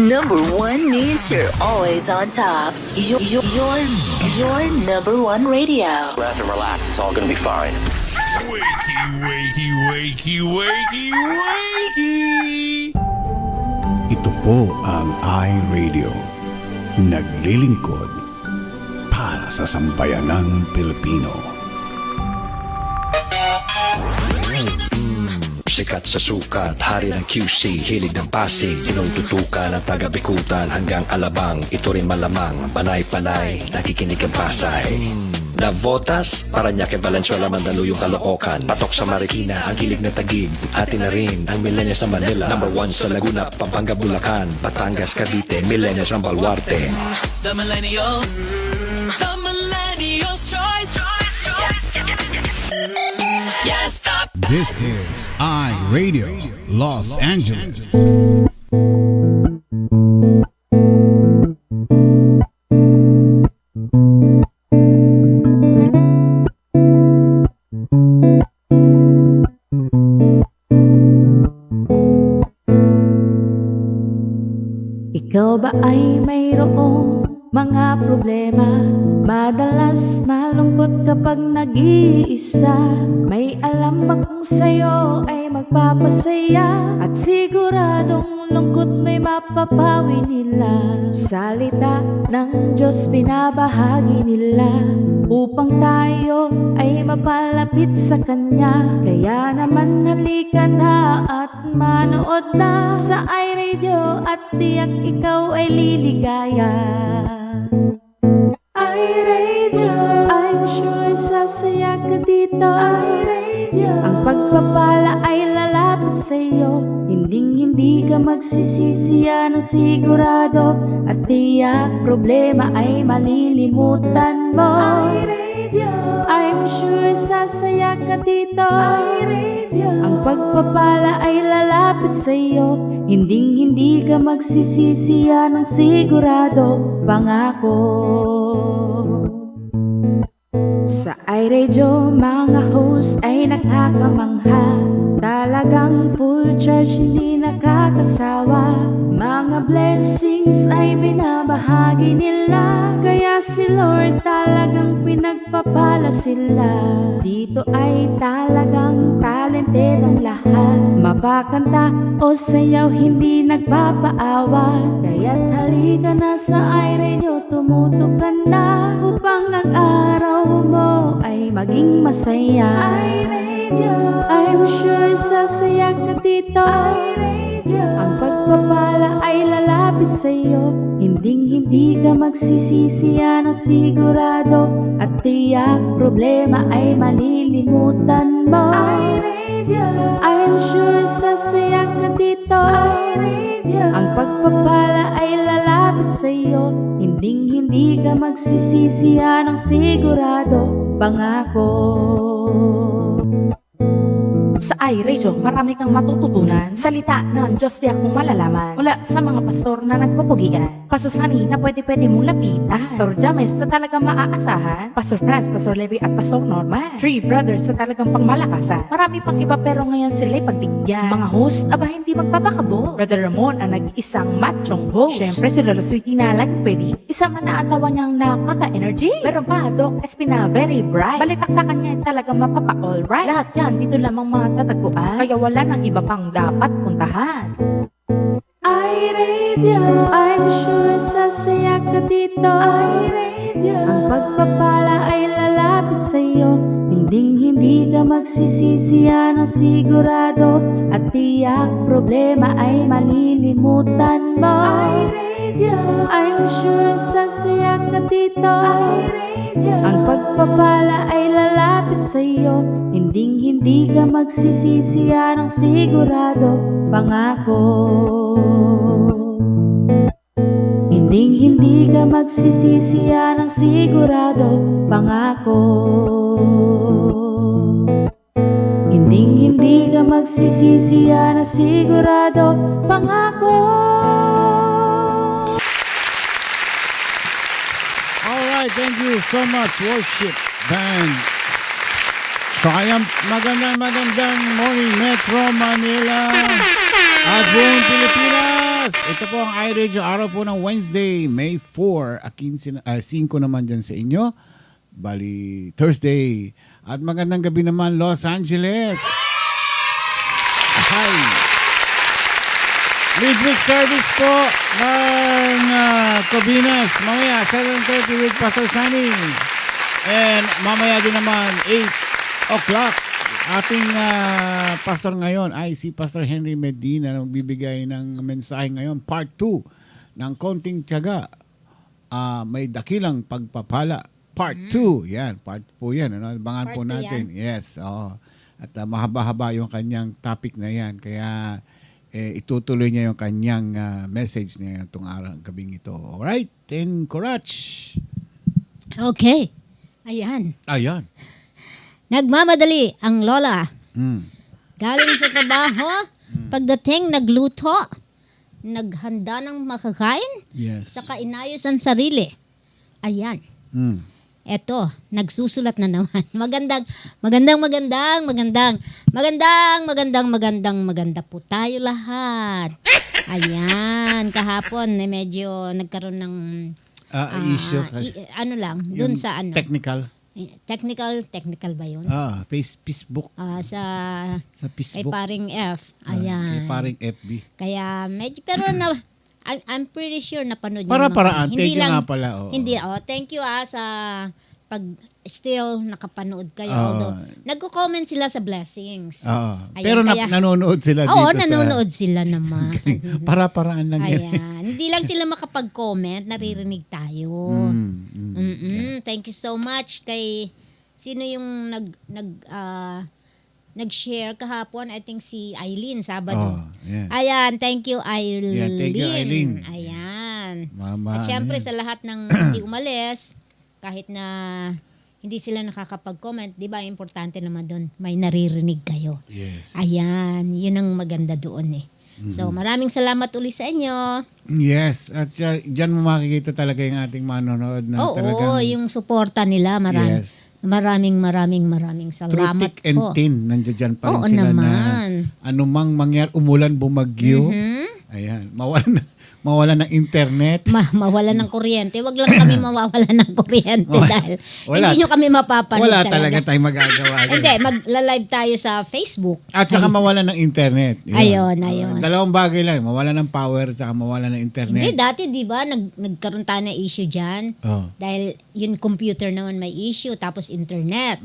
Number one means you're always on top. Your number one radio. Breath and relax. It's all gonna be fine. Wakey, wakey, wakey, wakey, wakey! Ito po ang iRadio. Naglilingkod para sa sambayanang Pilipino. Sikat sa sukat, hari ng QC, hilig ng Pasig, tinututukan ng taga-Bikutan hanggang Alabang, ito rin malamang, panay-panay, nakikinig ang Pasay. Navotas, Parañaque, Valenzuela, Mandaluyong, Caloocan, patok sa Marikina, ang hilig ng Taguig, atin na rin ang millennials ng Manila, number 1 sa Laguna, Pampanga, Bulacan, Batangas, Cavite, millennials ng Baluarte. The millennials choice. Yes, stop. This is iRadio Los Angeles. Ikaw ba ay mayroong mga problema? Madalas malungkot kapag nag-iisa. May alam akong sa'yo ay magpapasaya, at siguradong lungkot may mapapawi nila. Salita ng Diyos binabahagi nila upang tayo ay mapalapit sa Kanya. Kaya naman halika na at manood na sa iRadio, at tiyak ikaw ay liligaya. iRadio, I'm sure sasaya ka dito. iRadio, ang pagpapala ay lalapit sa'yo. Hindi ka magsisisi, yan ang sigurado, at tiyak problema ay malilimutan mo. iRadio, I'm sure sasaya ka dito. iRadio, ang pagpapala ay lalapit sa'yo. Hindi ka magsisisi, yan ang sigurado, pangako. Sa iRadio, mga host ay nakakamangha. Talagang full charge, hindi nakakasawa. Mga blessings ay binabahagi nila, kaya si Lord talagang pinagpapala sila. Dito ay talagang talented ang lahat. Mapakanta o sayaw, hindi nagpapaawa. Kaya't halika na sa iRadio, tumutok ka na upang ang araw mo ay maging masaya. iRadio, I'm sure sasaya ka dito. iRadio, ang pagpapala ay lalapit sa'yo. Hindi ka magsisisi, yan ang sigurado, at tiyak problema ay malilimutan mo. iRadio, I'm sure sasaya ka dito. iRadio, ang pagpapala ay lalapit sa'yo. Hindi ka magsisisi, yan ang sigurado, pangako. Sa iRadio, marami kang matututunan. Salita ng Diyos tiyak mong malalaman. Mula sa mga pastor na nagpapugian, pasusani na pwede mong lapitan, Pastor James na talagang maaasahan, Pastor Franz, Pastor Levi at Pastor Norman. 3 brothers na talagang pangmalakasan. Marami pang iba pero ngayon sila'y pagbigyan. Mga host, aba hindi magpapakabo. Brother Ramon ang nag-iisang machong host. Siyempre si Lola Sweetie na laging pwede. Isa man na ang tawa niyang nakaka-energy. Meron pa Doc Espina, very bright. Balitaktakan niya talagang mapapa-alright. Lahat yan dito lamang matatagpuan, kaya wala nang iba pang dapat puntahan. iRadio, I'm sure sasaya ka dito. iRadio, ang pagpapala ay lalapit sa'yo. Hindi ka magsisisi, yan ang sigurado, at tiyak problema ay malilimutan mo. iRadio, I'm sure sasaya ka dito. iRadio, ang pagpapala ay lalapit sa'yo. Hindi ka magsisisi, yan ang sigurado, pangako. Hindi ka magsisisi, yan ang sigurado, pangako. Hindi ka magsisisi, yan ang sigurado, pangako. Alright, thank you so much, worship band Triumph. Magandang morning, Metro Manila at buong Pilipinas. buenas. Ito po ang iRadio, araw po ng Wednesday, May 4. 5 naman dyan sa inyo. Bali, Thursday. At magandang gabi naman, Los Angeles. Hi. Midweek service po ng Cobinas. Mamaya, 7:30 with Pastor Sunny. And mamaya din naman, 8 o'clock. Ating pastor ngayon ay si Pastor Henry Medina na magbibigay ng mensahe ngayon, part 2 ng Konting Tiyaga. May dakilang pagpapala. Part 2. Yan, part po yan. Ano? Abangan po natin. Yes. At mahaba-haba yung kanyang topic na yan. Kaya itutuloy niya yung kanyang message niya itong araw, gabing ito. Alright? Encourage. Okay. Ayan. Nagmamadali ang lola. Galing sa trabaho, pagdating nagluto, naghanda ng makakain, saka inayos ang sarili. Ayan. Eto, nagsusulat na naman. Maganda po tayo lahat. Ayan, kahapon medyo nagkaroon ng issue. Dun sa ano. Technical ba yun? Facebook. Sa Facebook. Kay paring F. Ayan. Kay paring FB. Kaya medyo, pero I'm pretty sure napanood niyo. Para-paraan. Thank you nga pala. Hindi, thank you sa pag still nakapanood kayo. Although, nagko-comment sila sa blessings. Ayan, pero nanonood sila dito. Nanonood sila naman. Para-paraan lang yan. Ayan. Hindi lang sila makapag-comment, naririnig tayo. Thank you so much kay sino yung nag-share kahapon, I think si Eileen, Sabado. Ayan, thank you Eileen. Yeah, thank you Eileen. Ayan. Mama, at syempre sa lahat ng hindi umalis, kahit na hindi sila nakakapag-comment, di ba, importante naman doon, may naririnig kayo. Yes. Ayan, yun ang maganda doon eh. So, maraming salamat ulit sa inyo. Yes, at dyan mo makikita talaga yung ating manonood na talagang... yung suporta nila, Yes. Maraming salamat Through thick and po. thin, nandiyan dyan pa rin Oo sila naman. na anumang mangyari, umulan, bumagyo, ayan, mawala ng internet. Mawala ng kuryente. Wag lang kami mawawala ng kuryente dahil hindi nyo kami mapapanood Wala talaga tayong magagawa. Hindi, magla-live tayo sa Facebook. At saka mawala ng internet. Ayun. Dalawang bagay lang, mawala ng power at saka mawala ng internet. Hindi, dati di ba nagkaroon tayo ng issue dyan? Dahil yung computer naman may issue, tapos internet.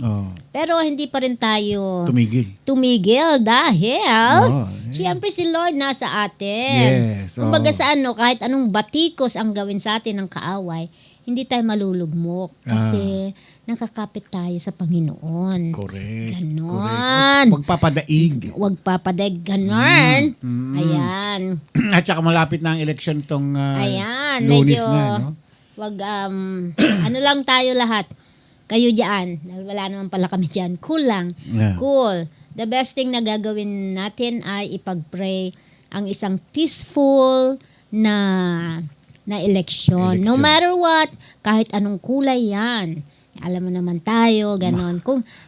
Pero hindi pa rin tayo tumigil dahil siyempre si Lord nasa atin. Yes. Kumbaga sa kahit anong batikos ang gawin sa atin ng kaaway, hindi tayo malulugmok kasi nakakapit tayo sa Panginoon. Correct. Ganon. Huwag papadaig. Ganon. Ayan. At saka malapit na ang election tong Ayan, Lunes medyo, na, no? Wag, ano lang tayo lahat. Kayo dyan. Dahil wala naman pala kami dyan. Cool lang. Yeah. Cool. The best thing na gagawin natin ay ipag-pray ang isang peaceful na eleksyon. No matter what, kahit anong kulay yan. Alam mo naman tayo, ganon.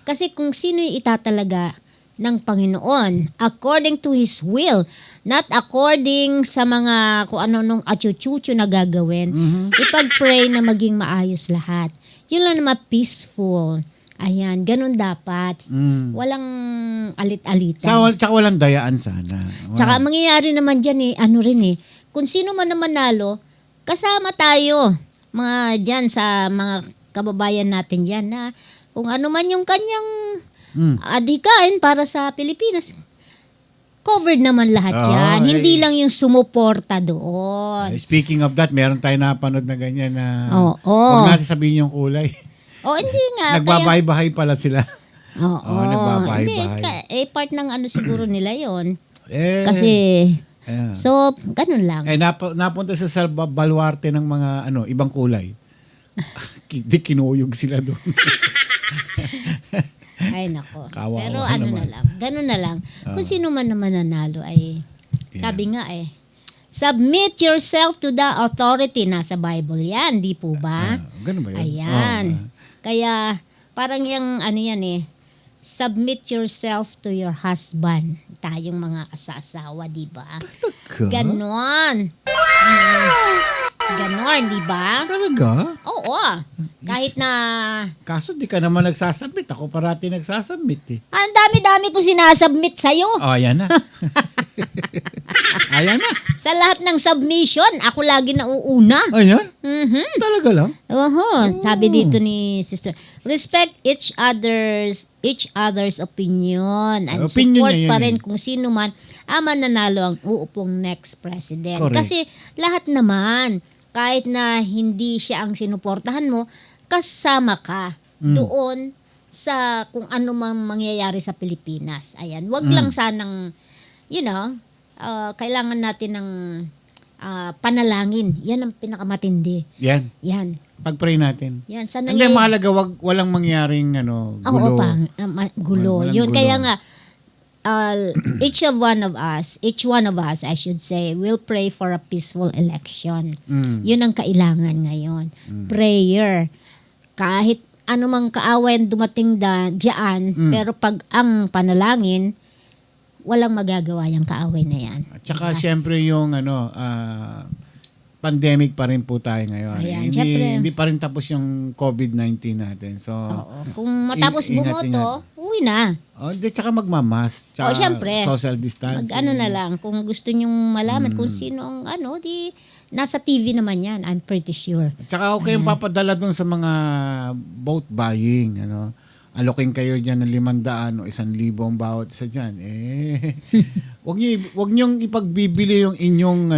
Kasi kung sino yung itatalaga ng Panginoon, according to His will, not according sa mga kung ano nung achuchucho na gagawin, ipag-pray na maging maayos lahat. Yun lang naman, peaceful. Ayan, ganun dapat. Walang alit-alitan. Tsaka walang dayaan sana. Tsaka mangyayari naman dyan kung sino man na manalo, kasama tayo. Mga dyan sa mga kababayan natin dyan na kung ano man yung kanyang adhikain para sa Pilipinas, covered naman lahat yan. Hindi lang yung sumuporta doon. Speaking of that, meron tayo napanood na ganyan na huwag natin sabihin yung kulay. Hindi nga. Nagbabahay-bahay pala sila. Nagbabahay-bahay. Part ng siguro nila yon. Kasi, so, ganun lang. Napunta sa baluarte ng mga ibang kulay. Di kinuyog sila doon. Ay, nako. Kawawa pero naman. na lang. Ganun na lang. Kung sino man naman nanalo ay, sabi nga submit yourself to the authority. Nasa Bible yan, di po ba? Ganun ba yun? Ayan. Kaya, parang yung submit yourself to your husband. Tayong mga asawa, di ba? Ganon. Ganon, di ba? Talaga? Oo. Kahit na Kaso di ka naman nagsasubmit. Ako parati nagsasubmit eh. ang dami-dami ko sinasubmit sa'yo. Oh, ayan na. Ayan na. Sa lahat ng submission, ako lagi nauuna. Ayan? Mhm. Talaga lang? Sabi dito ni sister, respect each other's opinion and Opinion support niya yun pa rin eh. kung sino man ang mananalo ang uupong next president. Correct. Kasi lahat naman, kahit na hindi siya ang sinuportahan mo, kasama ka doon sa kung ano mang mangyayari sa Pilipinas. Ayan, wag lang sanang, kailangan natin ng panalangin. Yan ang pinakamatindi. Yan. Yan. Pag-pray natin. Yan, sa Hindi, mahalaga, walang mangyaring gulo. gulo. Walang Yun, gulo. kaya nga, each one of us, I should say, will pray for a peaceful election. Yun ang kailangan ngayon. Prayer. Kahit anumang kaaway ang dumating diyan, pero pag ang panalangin, walang magagawa yung kaaway na yan. At saka syempre yung pandemic pa rin po tayo ngayon. Ayan, hindi, syempre. hindi pa rin tapos yung COVID-19 natin. So, Oo. Kung matapos ingat. bumoto, uwi na. Tsaka magmamas. Tsaka Syempre. social distancing. Mag-ano na lang, kung gusto nyong malaman kung sino ang di nasa TV naman yan, I'm pretty sure. Tsaka ako kayong papadala dun sa mga vote buying. Alokin kayo dyan ng 500 o 1,000 ang bawat isa dyan. Wag niyong ipagbibili yung inyong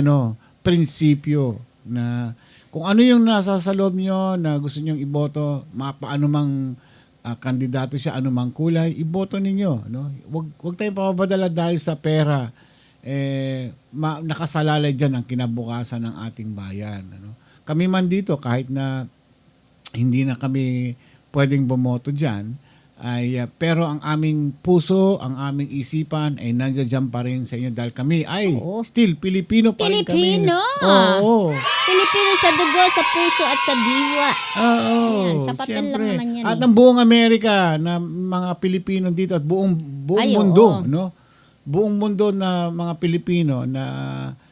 prinsipyo na kung ano yung nasa sa loob niyo na gusto niyong iboto, paano mang kandidato siya, ano mang kulay, iboto ninyo. Wag tayong papapadala dahil sa pera. Nakasalalay dyan ang kinabukasan ng ating bayan. Kami man dito, kahit na hindi na kami pwedeng bumoto dyan, pero ang aming puso, ang aming isipan ay nandiyan pa rin sa inyo dahil kami ay still Pilipino pa rin kami. Pilipino! Oo. Pilipino sa dugo, sa puso at sa diwa. Oo. Yan, sa papel lang Siyempre. naman yan. At ang buong Amerika na mga Pilipino dito at buong Ay, mundo, oo. Buong mundo na mga Pilipino na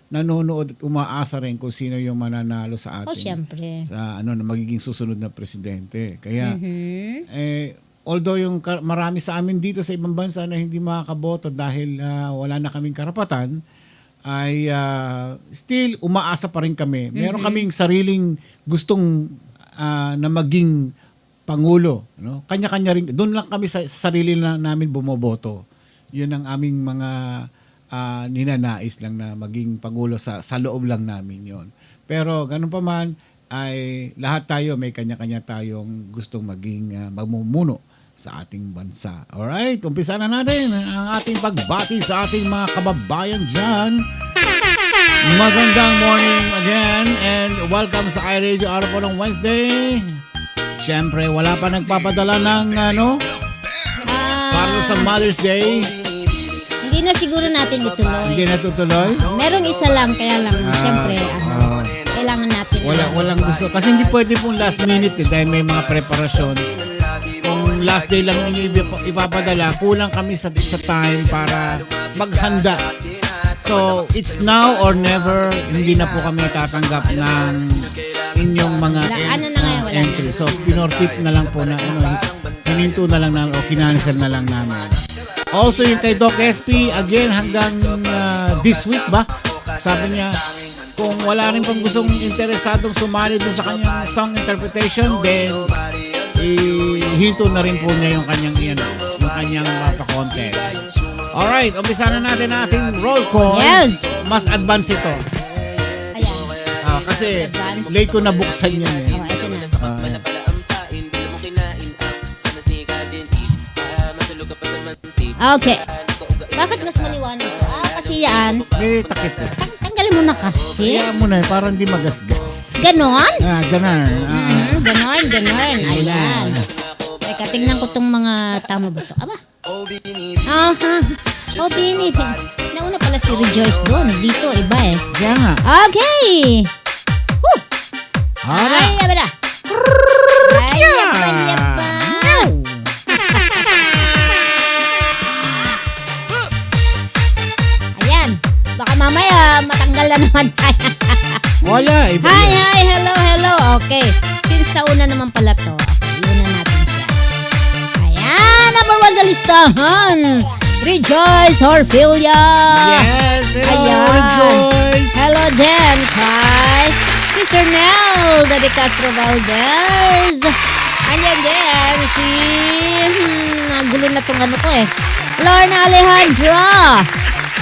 nanonood at umaasa rin kung sino yung mananalo sa atin. Siyempre. Sa na magiging susunod na presidente. Kaya although yung marami sa amin dito sa ibang bansa na hindi makakaboto dahil wala na kaming karapatan, ay still umaasa pa rin kami. Meron kaming sariling gustong na maging pangulo. Kanya-kanya rin. Doon lang kami sa sarili namin bumoboto. Yun ang aming mga ninanais lang na maging pangulo sa loob lang namin yon. Pero ganun pa man, ay lahat tayo may kanya-kanya tayong gustong maging magmumuno sa ating bansa. Alright, umpisa na natin ang ating pagbati sa ating mga kababayan dyan. Magandang morning again and welcome sa iRadio araw po ng Wednesday. Siyempre, wala pa nagpapadala ng para sa Mother's Day. Hindi na siguro natin ituloy. Hindi natutuloy? Merong isa lang, kaya lang, siyempre, kailangan natin. Walang gusto. Kasi hindi pwede pong last minute dahil may mga preparasyon. Kung last day lang ninyo ipapadala, kulang kami sa time para maghanda. So, it's now or never. Hindi na po kami tatanggap ng inyong mga entry. So, pinortit na lang po na hininto na lang namin o kinancel na lang namin. Also, yung kay Doc SP, again, hanggang this week ba? Sabi niya, kung wala rin pang gustong interesadong sumali dun sa kanyang song interpretation, then hinto na rin po niya yung kanyang mapa-contest. Alright, umpisa na natin ating roll call. Yes! Mas advance ito. Ayan. Kasi late ko nabuksan yan eh. Ito na. Okay. Bakit mas maliwanag ko? Kasi yan. May takip eh. Tanggalin mo na kasi. Kaya mo na para hindi magasgas. Ganon? Ganon. Ganon. Ayan. Teka, tingnan ko tong mga tama ba to? Aba. Bini. Nauna pala si Rejoice doon. Dito, iba eh. Kaya nga. Okay. Woo! Ay, abala. Ay, yapa. Ayan. Baka mamaya personal na naman tayo. Wala, iba Hi, yan. hi, hello. Okay. Since nauna naman pala to, iuna natin siya. Ayan, number 1 sa listahan. Rejoice Horfilia. Yes, hello, Ayan. Rejoice. Hello din kay Sister Nel de Castro Valdez. Ayan din si... gulo na tong ano ko eh. Lorna Alejandra.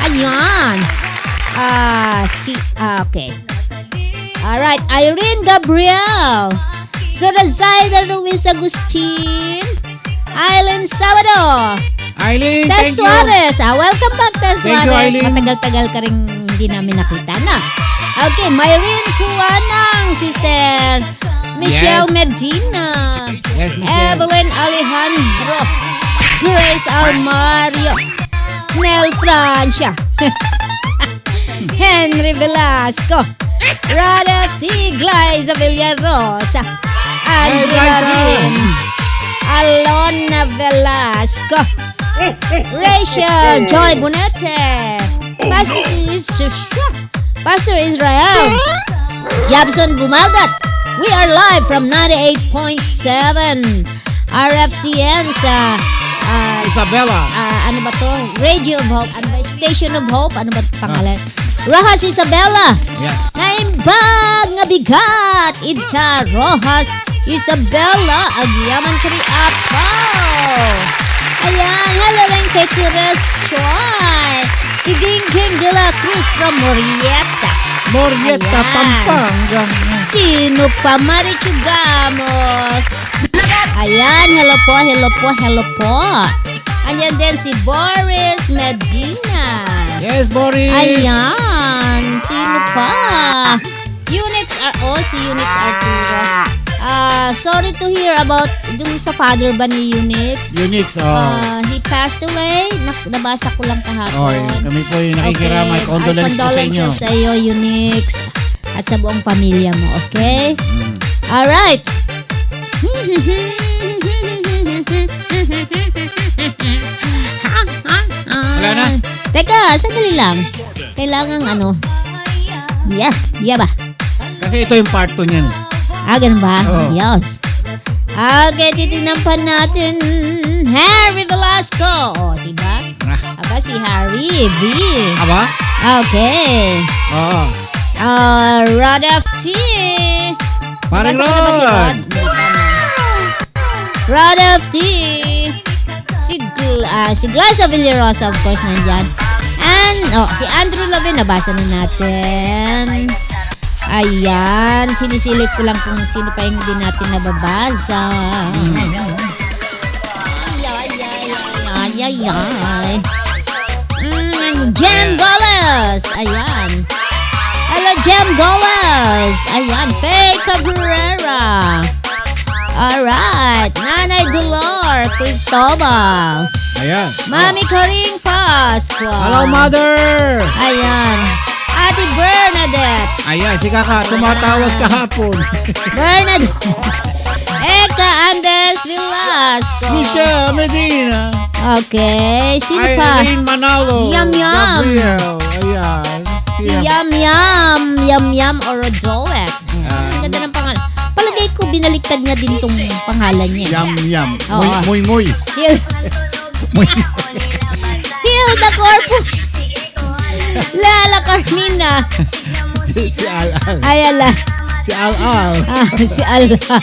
Ayan. Okay. Alright, Irene Gabriel. Sorazaida Ruiz Agustin. Aileen Sabado. Eileen, Tess thank you. Suarez. Welcome back, Tess Thank you, Suarez. Eileen. Matagal-tagal ka rin hindi namin nakita na. Okay, Myrene Kuwanang, Sister Michelle Yes. Medina. Yes, Michelle. Evelyn Alejandro. Grace Almario. Nel Francia. Henry Velasco. Rada Tiglays Villarosa. Hey, Andrew Bryson. Lavin. Alona Velasco. Rachel Joy Bonete. Pastor Israel. Jabson Bumagat. We are live from 98.7 RFCN sa Isabela. ano ba to? Radio of Hope. Ano ba? Station of Hope. Ano ba pangalan? Rojas Isabela. Yes. Naimbag nga bigat. Ita Rojas Isabela. Agyaman kami apaw. Ayan. Hello rin kay Tires Choi. Si Gingging de la Cruz from Morieta. Morieta, Ayan. Pampanga. Sino pa? Marichu Gamos. Ayan, hello po. Ayan din si Boris Medina. Yes, Boris. Ayan, sino pa? Si Unix Arturo. Sorry to hear about dun sa father ba ni Unix. Unix, He passed away. Nabasa ko lang kahapon. kami po yung nakikiramay. Okay. Condolence po sa inyo. Condolences sa iyo, Unix. At sa buong pamilya mo, okay? Alright. Wala na? Teka, sandali lang. Kailangan Yeah ba? Kasi ito yung part 2 niyan. Ganun ba? Oo. Yes. Okay, titignan pa natin. Harry Velasco. Si ba? Si Harry B. Aba? Okay. Oo. Rod FT. Parang Nabasa ko na ba si Rod. Rod? Rod FT. Si Glaza Villarosa, of course, nandyan. And, si Andrew Lavin, nabasa na natin. Ayan, sinisilit ko lang kung sino pa yung hindi natin nababasa. Ay. Jem Goles. Ayan. Hello, Jem Goles. Ayan, Faye Cabrera. Alright. Nanay Dolor Cristobal. Ayan. Mami Karing Pasqua. Hello, Mother. Ayan. Ate Bernadette. Ayan, si Kaka, tumatawag kahapon. Bernadette. Eka Andes Velasco. Michelle Medina. Okay. Sino pa? Irene Manalo. Yum Yum. Gabriel. Ayan. Si Yum Yum Orojoek. Ang ganda ng pangalan. Palagay ko binaliktad niya din tong pangalan niya. Yum. Oo. Muy. Hilda Corpus. Lala Carmina. Si Al-Al. Ayala. Si Al-Al. Si Alba.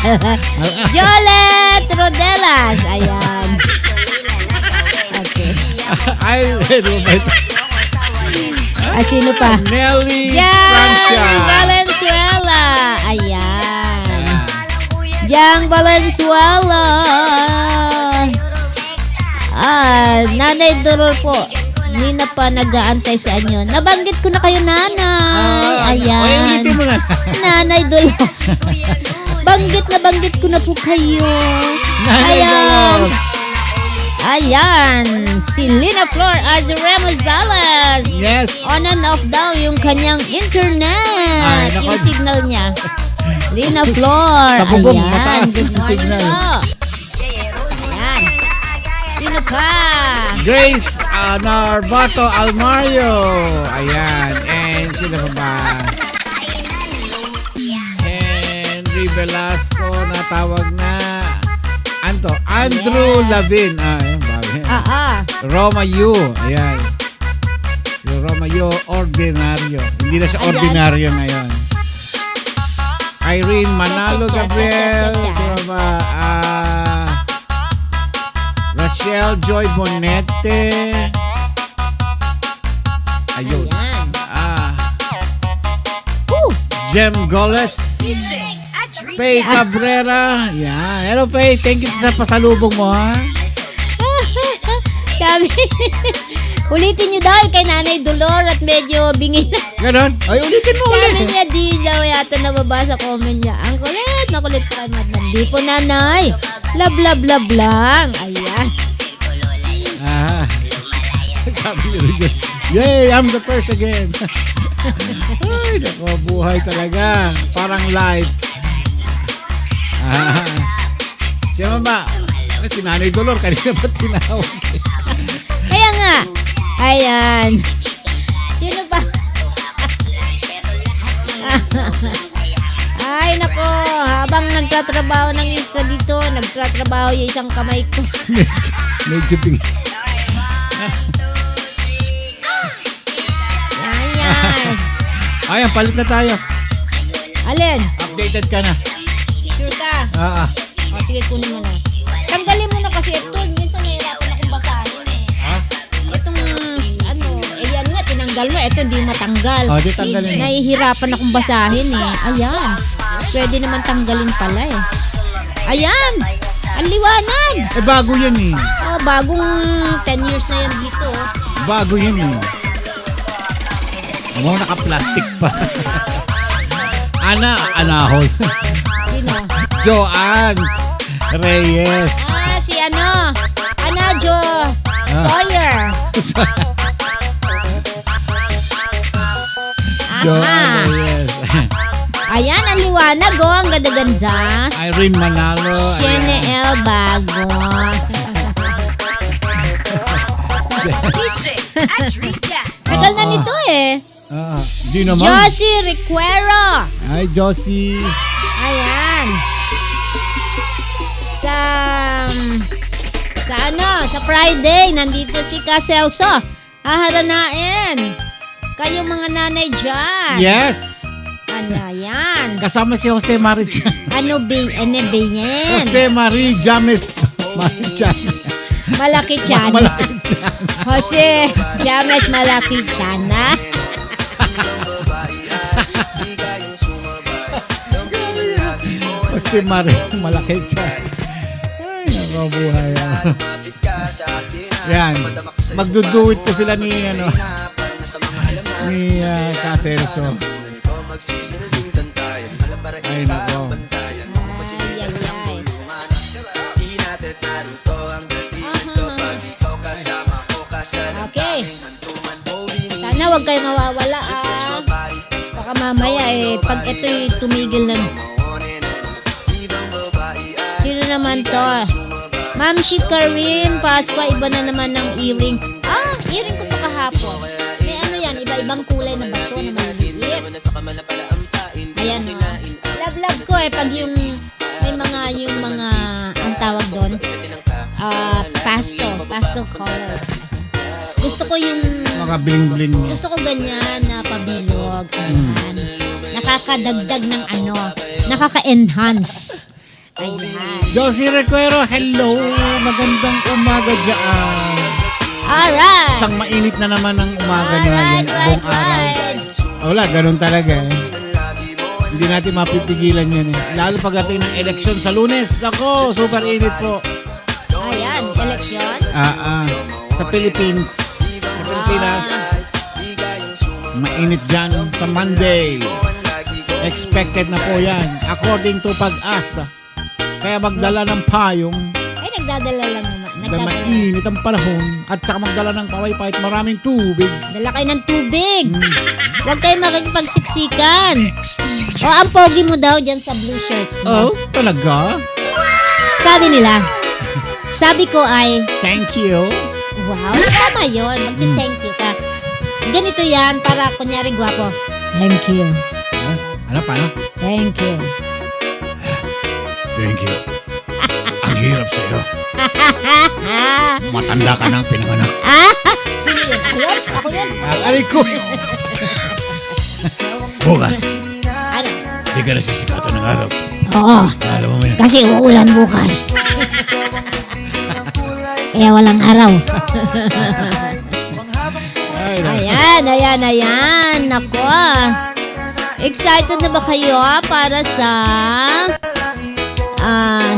Jolet Rodelas. Ayan. Okay. Ay, Sino pa? Nelly Jang Francia. Valenzuela. Ayan. Jang Valenzuela. Nanay Dorol po. Hindi na pa nag-aantay sa inyo. Nabanggit ko na kayo, nanay. Ayan. Ay, ulitin mo nga. Nanay Dorol. Banggit ko na po kayo. Nanay Dorol. Ayan. Si Lina Flor Azuremo Zales. Yes. On and off daw yung kanyang internet. Ay, nako. Yung signal niya. Lina Flor. Sa bubong, Ayan. mataas Good yung morning signal. po. Ayan. Sino pa? Grace Narvato Almario. Ayan. And sino pa ba? Henry Velasco na tawag na Andrew Lavin. Ayan, bago. Roma Yu. Ayan. Si Roma Yu Ordinario. Hindi na siya ordinaryo ngayon. Irene Manalo Gabriel. Sino ba? Rachel Joy Bonete. Ayun. Jem Goles. Faye Cabrera. Yan. Hello Faye. Thank you sa pasalubong mo ha. Sabi, ulitin nyo daw kay Nanay Dolor at medyo bingi na. Ganon? Ay, ulitin mo ulit. Sabi niya, di daw yata nababasa comment niya. Ang kulit, makulit pa naman. Hindi po nanay. Love, love, love lang. Ayan. Sabi ni Regine, yay, I'm the first again. Ay, naku, buhay talaga. Parang live. Siya ba? Si Nanay Dolor, kanina ba tinawag? Kaya nga. Ayan. Sino ba? Ay, nako. Habang nagtatrabaho ng isa dito, nagtatrabaho yung isang kamay ko. Medyo ping... Ayan. Ayan, palit na tayo. Alin? Updated ka na. Sure ka? O, sige, kunin mo na. Tanggalin mo na kasi ito. Minsan nahirapan akong basahin eh. Itong, ayan nga, tinanggal mo. Ito, hindi matanggal. O, di tanggalin. Nahihirapan akong basahin eh. Ayan. Pwede naman tanggalin pala eh. Ayan. Ang liwanag. Eh, bago yan eh. Oh, bagong 10 years na yan dito. Bago yan eh. Ano, naka-plastic pa. Anahol. Sino? Joanne Reyes. Si Jo Sawyer. Joanne Reyes. Ayan, ang liwanag oh. Ang ganda-ganda. Irene Manalo. Shene El Bago. Tagal na nito eh. Di naman. Josie Requero. Ay, Josie. Ayan. Sa Friday, nandito si Caselso. Haharanain. Kayo mga nanay dyan. Yes. Ano yan? Kasama si Jose Marichan. Ano ba yan? Jose Marie James Marichan. Malaki tiyan. Malaki tiyan. Jose James Malaki tiyan, ha? Jose Marie Malaki tiyan. Ay, nakabuhay. Yan. Magduduwit ko sila ni Caselso. Ay, nako. Okay. Sana wag kayo mawawala baka mamaya pag ito'y tumigil na. Sino naman to? Ma'am si Karim Pasqua, iba na naman ng earring. Earring ko to kahapon. May ano yan, iba-ibang kulay na bato na maliliit. Ayan o. Love ko pag yung may yung mga ang tawag doon pastel colors. Gusto ko yung mga bling-bling. Gusto ko ganyan na pabilog. Ayan. Nakakadagdag ng nakaka-enhance. Ayan. Josie Requero, hello. Magandang umaga dyan. Alright. Isang mainit na naman ang umaga na buong araw. Wala, ganun talaga eh. Hindi natin mapipigilan yan eh. Lalo pagdating ng eleksyon sa Lunes. Ako, super init po. Ayan, eleksyon? Sa Philippines. Sa Pilipinas. Mainit dyan sa Monday. Expected na po yan. According to Pag-asa. Kaya magdala ng payong. Ay, nagdadala lang naman. Dahil mainit ang panahon. At saka magdala ng kaway-pay at maraming tubig. Dala kayo ng tubig. Huwag kayo makikipagsiksikan. Ang pogi mo daw dyan sa blue shirts mo. Oh, talaga? Sabi nila. Sabi ko ay, thank you. Wow, tama yun. Magti-thank you ka. Ganito yan, para kunyari gwapo. Thank you. Ano, paano? Thank you. Thank you. Ang hirap sa'yo. Matanda ka nang pinanganak. Sino yun? Ako yun? Ako yun? Aray ko! Bukas, Ano? di ka nasisikatan ng araw. Oo. Alam mo yan. Kasi uulan bukas. Kaya walang araw. Ayan. Nako. Excited na ba kayo para sa...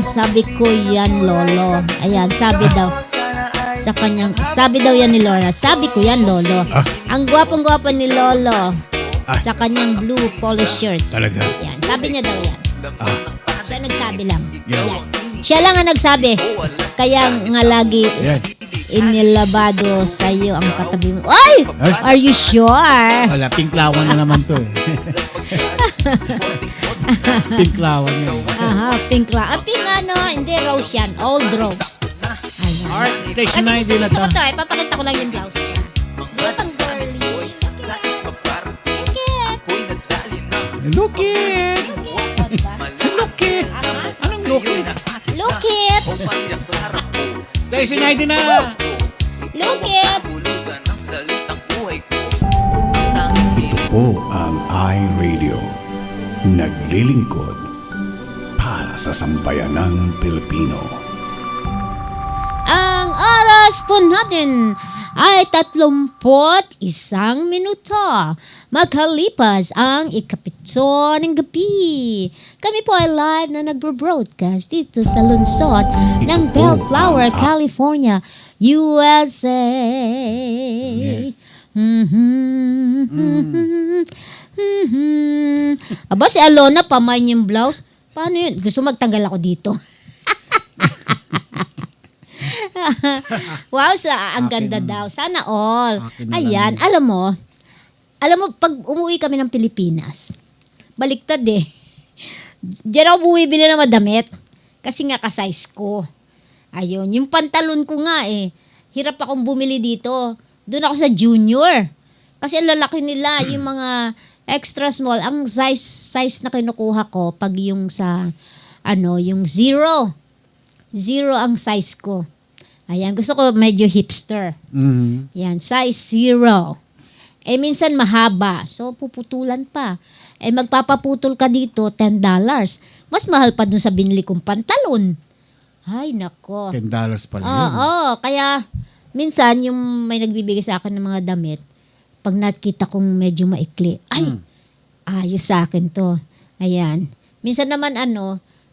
sabi ko yan, Lolo. Ayan, sabi daw. Sabi daw yan ni Laura. Sabi ko yan, Lolo. Ang gwapong-gwapo ni Lolo. Sa kanyang blue polo shirts. Talaga? Yan, sabi niya daw yan. Siya nagsabi lang. Yeah. Yan. Siya lang ang nagsabi. Kaya nga lagi inilabado sa iyo ang katabi mo. Ay! Are you sure? Wala, pinklawan na naman to. Pinklawan yun. Aha, pink la. Pink ano, hindi rose yan. Old rose. Ayan. Alright, station Kasi 9 din na gusto to. ko to eh. Papakita ko lang yung blouse. Di pang girly. Look it! Look it! Anong look it? Look it! Station 9 din na! Look it! Ito po ang iRadio. Naglilingkod para sa sambayanang Pilipino. Ang oras po natin ay 31 minuto. Makalipas ang ikapito ng gabi. Kami po ay live na nagbo-broadcast dito sa lungsod ng Bellflower, California, USA. Aba, si Alona, pamain yung blouse. Paano yun? Gusto magtanggal ako dito. Wow, ang ganda daw. Sana all. Ayan, alam mo, pag umuwi kami ng Pilipinas, baliktad eh. Diyan ako bumibili ng madamit. Kasi nga ka-size ko. Ayun, yung pantalon ko nga eh. Hirap akong bumili dito. Doon ako sa junior. Kasi ang lalaki nila, yung mga extra small. Ang size na kinukuha ko, pag yung sa, yung zero. Zero ang size ko. Ayan, gusto ko medyo hipster. Yan, size 0. Eh, minsan mahaba. So, puputulan pa. Eh, magpapaputol ka dito, $10. Mas mahal pa dun sa binili kong pantalon. Ay, nako. $10 pala yun. Oo, kaya minsan yung may nagbibigay sa akin ng mga damit, pag nakita kong medyo maikli, ay, ayos sa akin to. Ayan. Minsan naman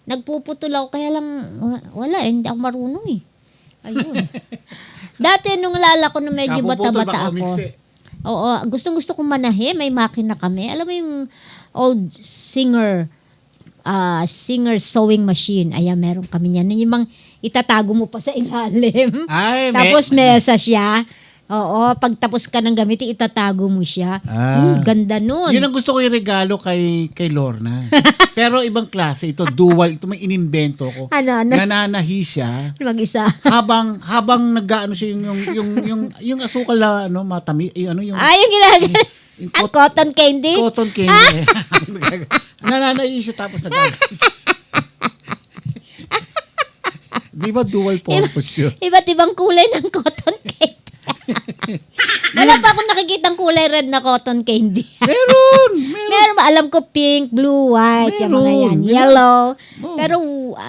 nagpuputol ako, kaya lang, wala hindi ako marunong eh. Ayun. Dati nung lala ko na medyo bata-bata ako. Oo, gustong-gusto kong manahe, may makina kami. Alam mo yung old singer sewing machine. Ayan, meron kami niyan. Yung mga itatago mo pa sa ilalim. Ay, Tapos mesa siya. Oo, pag tapos ka ng gamitin, itatago mo siya. Ganda nun. Yun ang gusto ko i-regalo kay Lorna. Pero ibang klase. Ito, dual. Ito may inimbento ko. Ano? Nananahi siya. Mag-isa. habang nag-ano siya yung asukal na matami. Yung yung ginagawa. Ang cotton candy? Cotton candy. Nananahi siya tapos Di ba dual purpose yun? Iba't ibang kulay ng cotton candy. Wala pa akong nakikitang kulay red na cotton candy. Meron. Alam ko pink, blue, white, yung mga yan. Yellow. Pero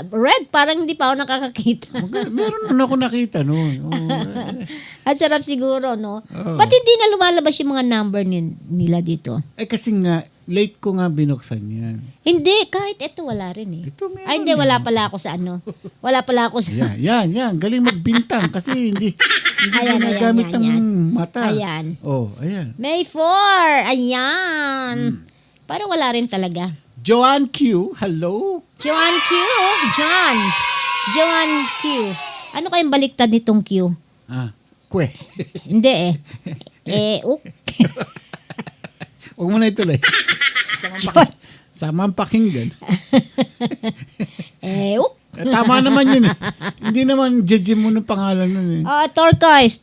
red, parang hindi pa ako nakakakita. Meron ako nakita noon. Ang sarap siguro, no? Ba't hindi na lumalabas yung mga number nila dito? Kasi nga, late ko nga binuksan yan. Hindi, kahit ito wala rin eh. Ito meron. Ay, hindi, wala pala ako sa Wala pala ako sa... Yan. Galing magbintang kasi hindi ginagamit ng mata. Ayan. Oh, ayan. May 4. Ayan. Parang wala rin talaga. Joanne Q, hello? Joanne Q. Joanne Q. Ano kayong baliktad nitong Q? Kwe. Hindi uk. Huwag mo na ituloy. Samang pakinggan. Uk. Tama naman yun eh. Hindi naman judge mo ng pangalan nun eh. Turquoise.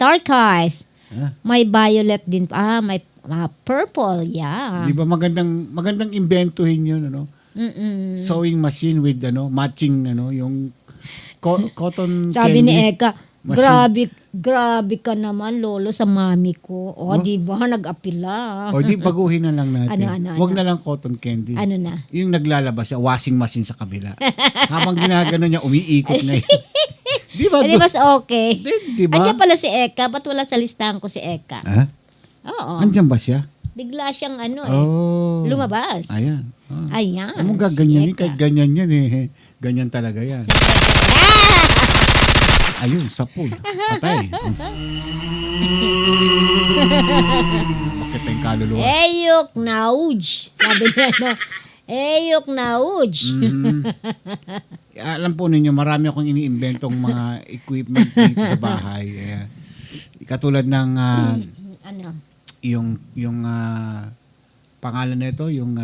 Huh? May violet din. May purple. Yeah. Di ba magandang inventuhin yun, ano? Sewing machine with matching yung cotton Sabi candy. ni Eka, Machine. grabe ka naman, lolo, sa mami ko. Di ba, nag-apila. O di baguhin na lang natin. Ano? Huwag na lang cotton candy. Ano na? Yung naglalabas siya, washing machine sa kabila. Habang ginagano niya, umiikot na yun. Di ba? Di mas okay. Di ba? Andiyan pala si Eka. Ba't wala sa listahan ko si Eka? Ha? Oo. Andyan ba siya? Bigla siyang lumabas. Ayan. Ayan. Ano gaganyan kahit ganyan yan eh. Ganyan talaga yan. Ayun, sapul. Patay. Bakit tayong kaluluwa? Eyok nauj. Sabi niya, Eyok nauj. Alam po ninyo, marami akong iniimbentong mga equipment dito sa bahay. Katulad ng Ano? yung pangalan nito, yung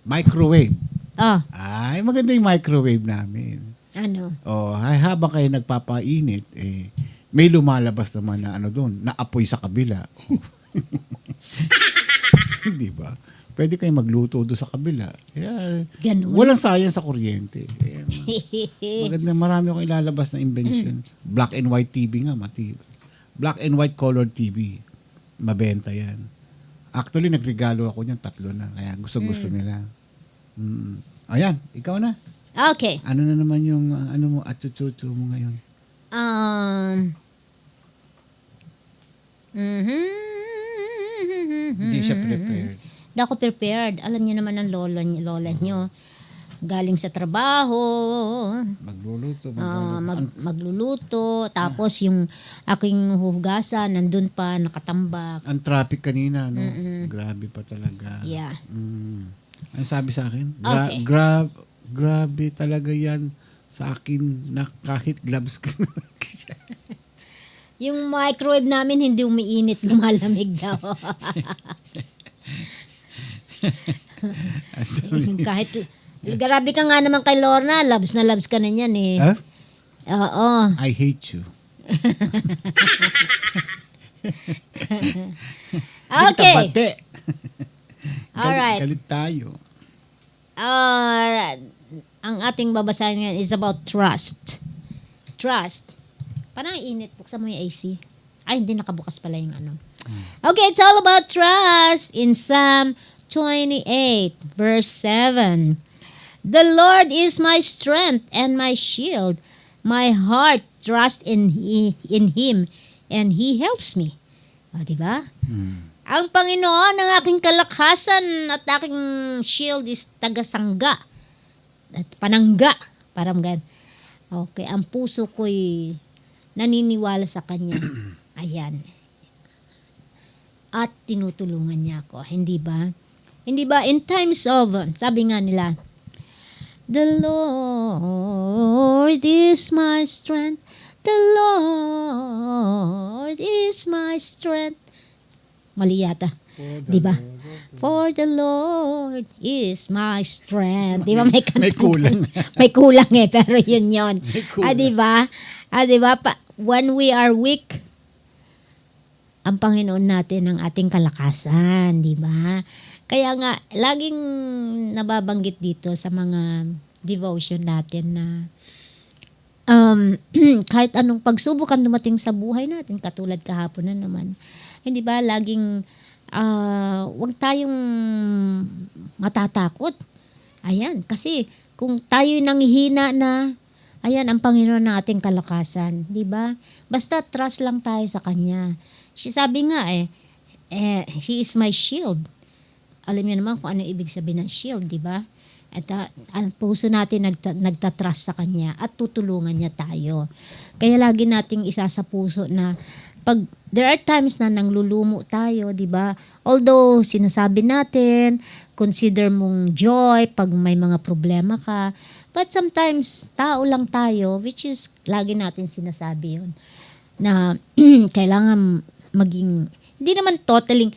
microwave. Ay, maganda yung microwave namin. Ano? Habang kayo nagpapainit, may lumalabas naman na doon, na apoy sa kabila. Di ba? Pwede kayo magluto doon sa kabila. Ganun. Walang sayang sa kuryente. Maganda, marami akong ilalabas na invention. Black and white TV nga, matibay. Black and white colored TV. Mabenta yan. Actually, nagregalo ako niyan, 3 na. Kaya gusto nila. Ayan, ikaw na. Okay. Ano na naman yung mo at chuchu mo ngayon? Hindi siya prepared. Hindi ako prepared. Alam niyo naman ang lola niyo. Galing sa trabaho. Magluluto. Tapos yung aking huhugasan, nandun pa, nakatambak. Ang traffic kanina, no? Grabe pa talaga. Yeah. Ano sabi sa akin? Okay. Grabe talaga yan sa akin na kahit gloves ka na. Yung microwave namin hindi umiinit, lumalamig daw. Kahit, grabe ka nga naman kay Lorna, loves na loves ka na niyan eh. Huh? Oo. I hate you. Okay. Bate. Alright. Galit tayo. Ang ating babasahin ngayon is about trust. Trust. Parang init. Buksan mo yung AC. Ay, hindi nakabukas pala yung ano. Okay, it's all about trust in Psalm 28, verse 7. The Lord is my strength and my shield. My heart trusts in Him and He helps me. Diba? Ang Panginoon ang aking kalakasan at aking shield is tagasangga at panangga. Parang gan. Okay, ang puso ko'y naniniwala sa Kanya. Ayan. At tinutulungan niya ako. Hindi ba? Hindi ba? In times of, sabi nga nila, the Lord is my strength. The Lord is my strength. Mali yata. Di ba? For the Lord is my strength. Di ba? May kulang. May kulang pero yun. Di ba? Di ba? When we are weak, ang Panginoon natin ang ating kalakasan. Di ba? Kaya nga, laging nababanggit dito sa mga devotion natin na kahit anong pagsubok ang dumating sa buhay natin, katulad kahapon na naman, hindi ba, laging huwag tayong matatakot. Ayan, kasi kung tayo nanghihina na, ayan, ang Panginoon ng ating kalakasan. Di ba? Basta trust lang tayo sa Kanya. Sabi nga He is my shield. Alam niyo naman kung ano ibig sabihin ng shield, di ba? At ang puso natin nagtatrust sa Kanya at tutulungan niya tayo. Kaya lagi nating isa sa puso na pag there are times na nanglulumo tayo, di ba? Although sinasabi natin, consider mong joy pag may mga problema ka. But sometimes, tao lang tayo, which is lagi natin sinasabi yun, na kailangan maging, hindi naman totally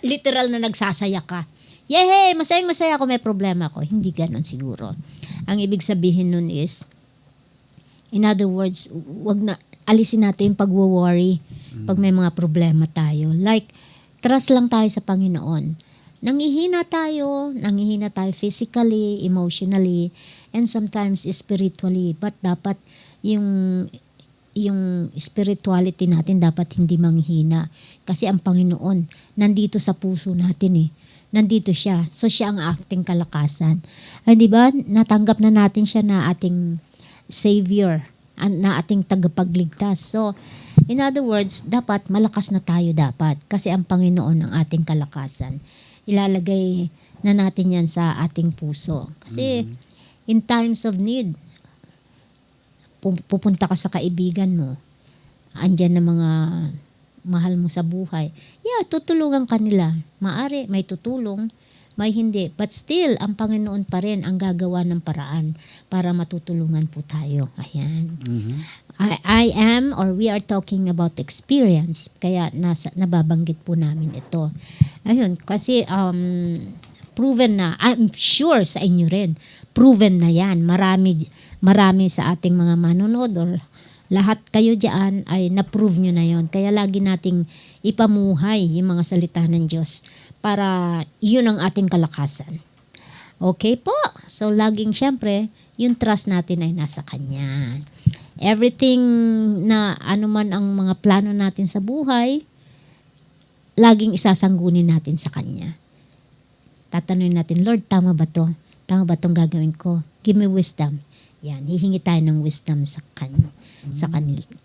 literal na nagsasaya ka. Yehey, masayang-masaya ako, may problema ko. Hindi ganon siguro. Ang ibig sabihin nun is, in other words, alisin natin yung pag-worry pag may mga problema tayo. Like, trust lang tayo sa Panginoon. Nangihina tayo physically, emotionally, and sometimes spiritually. But dapat yung spirituality natin dapat hindi manghina. Kasi ang Panginoon, nandito sa puso natin eh. Nandito siya. So siya ang ating kalakasan. Ay, di ba? Natanggap na natin siya na ating Savior, na ating tagapagligtas. So, in other words, dapat malakas na tayo dapat. Kasi ang Panginoon ang ating kalakasan. Ilalagay na natin yan sa ating puso. Kasi in times of need, pupunta ka sa kaibigan mo, andyan na mga mahal mo sa buhay. Yeah, tutulungan ka nila. Maari, may tutulong, may hindi. But still, ang Panginoon pa rin ang gagawa ng paraan para matutulungan po tayo. Ayan. I am, or we are talking about experience. Kaya nababanggit po namin ito. Ayun, kasi proven na, I'm sure sa inyo rin, proven na yan. Marami sa ating mga manonood or lahat kayo dyan ay na-prove nyo na yon. Kaya lagi nating ipamuhay yung mga salita ng Diyos para yun ang ating kalakasan. Okay po? So laging syempre, yung trust natin ay nasa Kanya. Everything na anuman ang mga plano natin sa buhay, laging isasanggunin natin sa Kanya. Tatanungin natin, Lord, tama ba to? Tama ba tong gagawin ko? Give me wisdom. Yan, hihingi tayo ng wisdom sa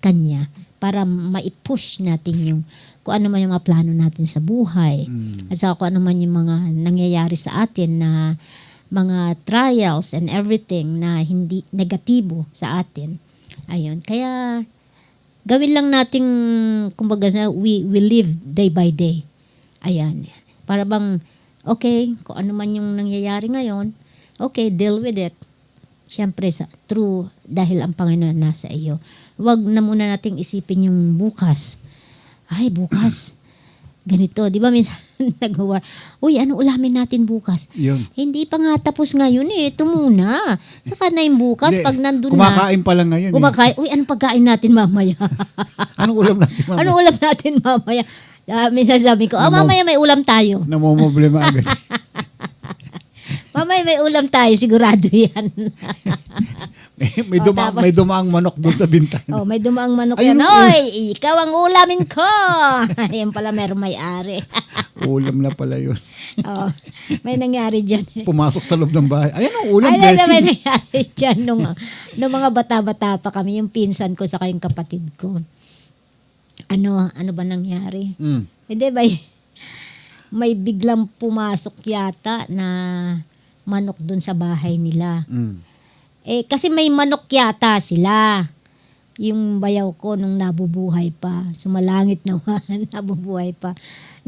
Kanya para ma-push natin yung kung ano man yung mga plano natin sa buhay. At saka kung ano man yung mga nangyayari sa atin na mga trials and everything na hindi negatibo sa atin. Ayun. Kaya, gawin lang natin, kumbaga, we live day by day. Ayan. Para bang, okay, kung ano man yung nangyayari ngayon, okay, deal with it. Siyempre, true, dahil ang Panginoon nasa iyo. Huwag na muna nating isipin yung bukas. Ay, bukas. Ganito. Di ba minsan nag-war, uy, ano ulamin natin bukas? Yun. Hindi pa nga tapos ngayon eh. Ito muna. Saka na yung bukas, pag nandun kumakain pa lang ngayon. Kumakain. Uy, anong pagkain natin mamaya? Anong ulam natin mamaya? Anong ulam natin mamaya? Minsan sabi ko, mamaya may ulam tayo. Namumblema agad. Mamaya may ulam tayo, sigurado yan. may dumaang manok doon sa bintana. Oh, may dumaang manok yan. Oy, ikaw ang ulamin ko. Yan pala meron may-ari. Ulam na pala yun. Oh, may nangyari dyan. Pumasok sa loob ng bahay. Ayan ang ulam, Blessing. May nangyari dyan nung mga bata-bata pa kami, yung pinsan ko sa kayong kapatid ko. Ano ba nangyari? Hindi ba, may biglang pumasok yata na manok dun sa bahay nila. Eh, kasi may manok yata sila. Yung bayaw ko nung nabubuhay pa. Sumalangit naman, nabubuhay pa.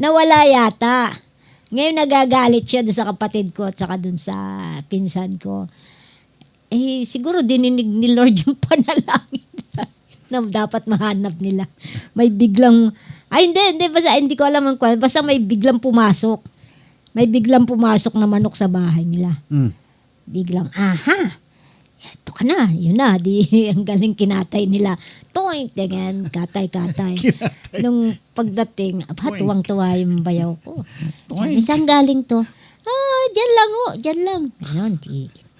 Nawala yata. Ngayon nagagalit siya dun sa kapatid ko at saka dun sa pinsan ko. Eh, siguro dininig ni Lord yung panalangin na dapat mahanap nila. May biglang, hindi ko alam ang kwento. Basta may biglang pumasok. May biglang pumasok na manok sa bahay nila. Biglang, eto ka na, yun na, ang galing kinatay nila. Toink, ganyan, katay. Nung pagdating, tuwang-tuwa yung bayaw ko. Sabi, saan galing to? Dyan lang. Ganon,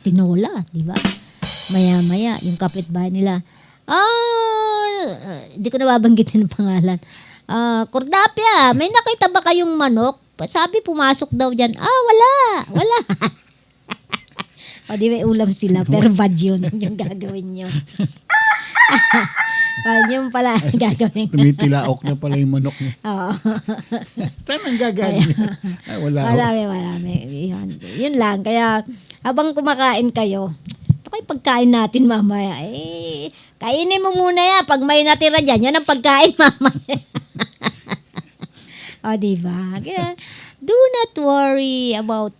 tinola, di ba? Maya-maya, yung kapitbahay nila, di ko nababanggitin ang pangalan. Cordapia, may nakita ba kayong manok? Sabi, pumasok daw dyan. Wala. O, di may ulam sila, pero bad yun. Yung gagawin nyo. Yung pala gagawin. Tumitilaok na pala yung manok niya. Oo. Saan ang gagawin niya? Marami. Yun lang. Kaya, habang kumakain kayo, pagkain natin mamaya, kainin mo muna yan. Pag may natira dyan, yan ang pagkain mamaya. O, diba? Kaya, do not worry about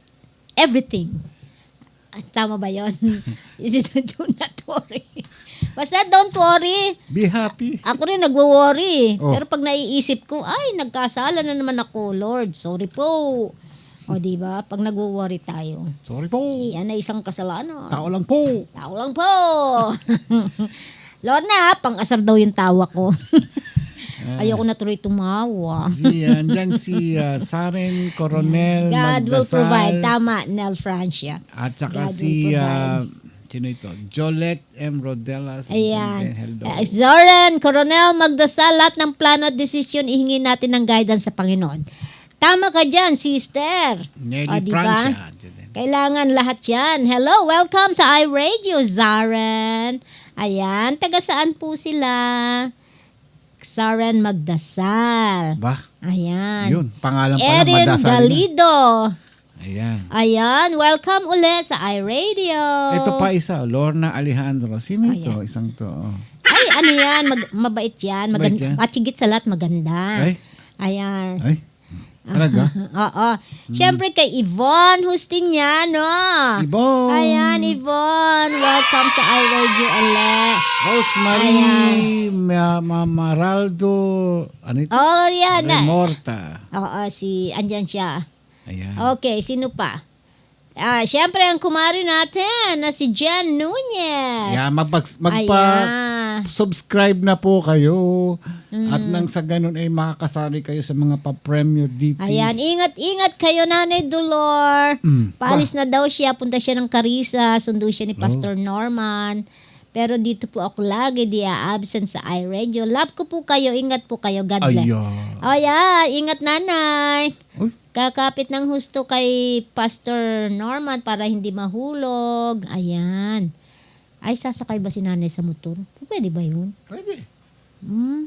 everything. Tama ba yun? Do not worry. Basta don't worry. Be happy. Ako rin nagwo-worry. Pero pag naiisip ko, nagkasala na naman ako, Lord. Sorry po. O di ba? Pag nagwo-worry tayo. Sorry po. Yan ay isang kasalanan. Tao lang po. Tao lang po. Lorna, pang-asar daw yung tawa ko. Ayoko na tuloy tumawa. Andyan si Saren Coronel God will Magdasal. provide. Tama, Nel Francia. At saka God si, will provide. sino ito? Jolette M. Rodelas. Ayan. Hello. Zoran, Coronel, Magdasal, lahat ng plano at desisyon, ihingi natin ng guidance sa Panginoon. Tama ka dyan, sister. Nelly diba? Francia. Kailangan lahat yan. Hello, welcome sa iRadio, Zaren. Ayan, taga saan po sila? Zaren Magdasal. Ba? Ayan. Yun, pangalan pa lang Erin Madasal. Galido. Ayan. Ayan, welcome ulit sa iRadio. Ito pa isa, Lorna Alejandro. Sino ito? Isang to. Oh. Ay, ano yan? Mabait yan. Mabait yan? At higit sa lahat, maganda. Ay. Ayan. Ay, talaga? Oo. Siyempre kay Yvonne Justiniano. Yvonne. Ayan, Yvonne. Welcome sa iRadio ulit. Rosemary Maraldo. Ano ito? Oh, yan. Remorta. Oo, andyan siya. Ayan. Okay, sino pa? Siyempre, ang kumari natin na si Jen Nunez. Ayan, Ayan. subscribe na po kayo. At nang sa ganun ay makakasali kayo sa mga pa-premyo dito. Ayan, ingat kayo, Nanay Dolor. Paalis na daw siya, punta siya ng Carissa, sundo siya ni Pastor Norman. Pero dito po ako lagi, di absent sa iRadio. Love ko po kayo, ingat po kayo, God bless. Ayan, ingat nanay. Uy. Kakapit ng husto kay Pastor Norman para hindi mahulog. Ayan. Ay, sasakay ba si nanay sa motor? Pwede ba yun? Pwede.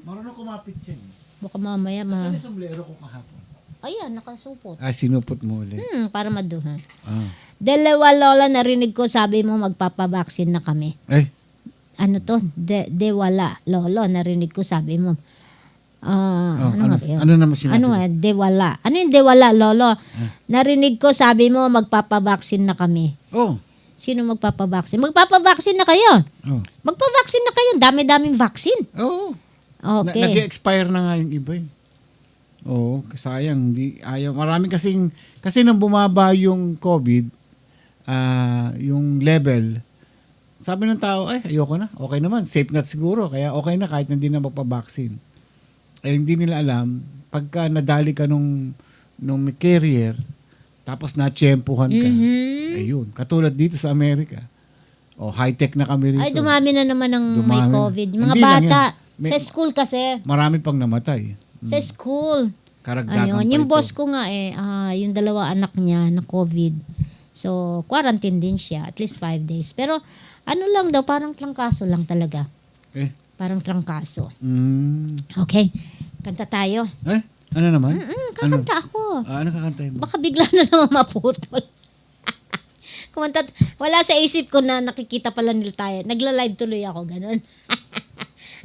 Marunong kumapit yan. Baka mamaya Saan yung sombrero ko kahapon? Ayan, nakasupot. Sinupot mo ulit. Para maduhan. Ah. Dalawa lola, narinig ko, sabi mo magpapabaksin na kami. Ano to? Dewala, lolo, narinig ko, sabi mo. Ano naman sinabi? Dewala. Ano yung dewala, lolo? Narinig ko, sabi mo, magpapabaksin na kami. Oh. Sino magpapabaksin? Magpapabaksin na kayo. Oh. Magpabaksin na kayo. Dami-daming vaccine. Oo. Okay. Nag-expire na nga yung iba. Oo, sayang. Ayaw. Marami kasi nang bumaba yung COVID, yung level, sabi ng tao, ayoko na. Okay naman. Safe na siguro. Kaya okay na kahit hindi na magpabaksin. Hindi nila alam, pagka nadali ka nung may carrier, tapos na-tsyempuhan ka, ayun. Katulad dito sa Amerika. High-tech na kami rito. Ay, dumami na naman ng may COVID. Mga Hindi bata. Sa school kasi. Marami pang namatay. Sa school. Karagdagan pa yung ito. boss ko nga yung 2 anak niya na COVID. So, quarantine din siya. At least 5 days. Pero, ano lang daw, parang trangkaso lang talaga. Parang trangkaso. Okay. Kanta tayo. Ano naman? Kakanta ako. Ano kakantahin mo? Baka bigla na naman maputol. Kumanta. Wala sa isip ko na nakikita pala nila tayo. Nagla-live tuloy ako. Ganun.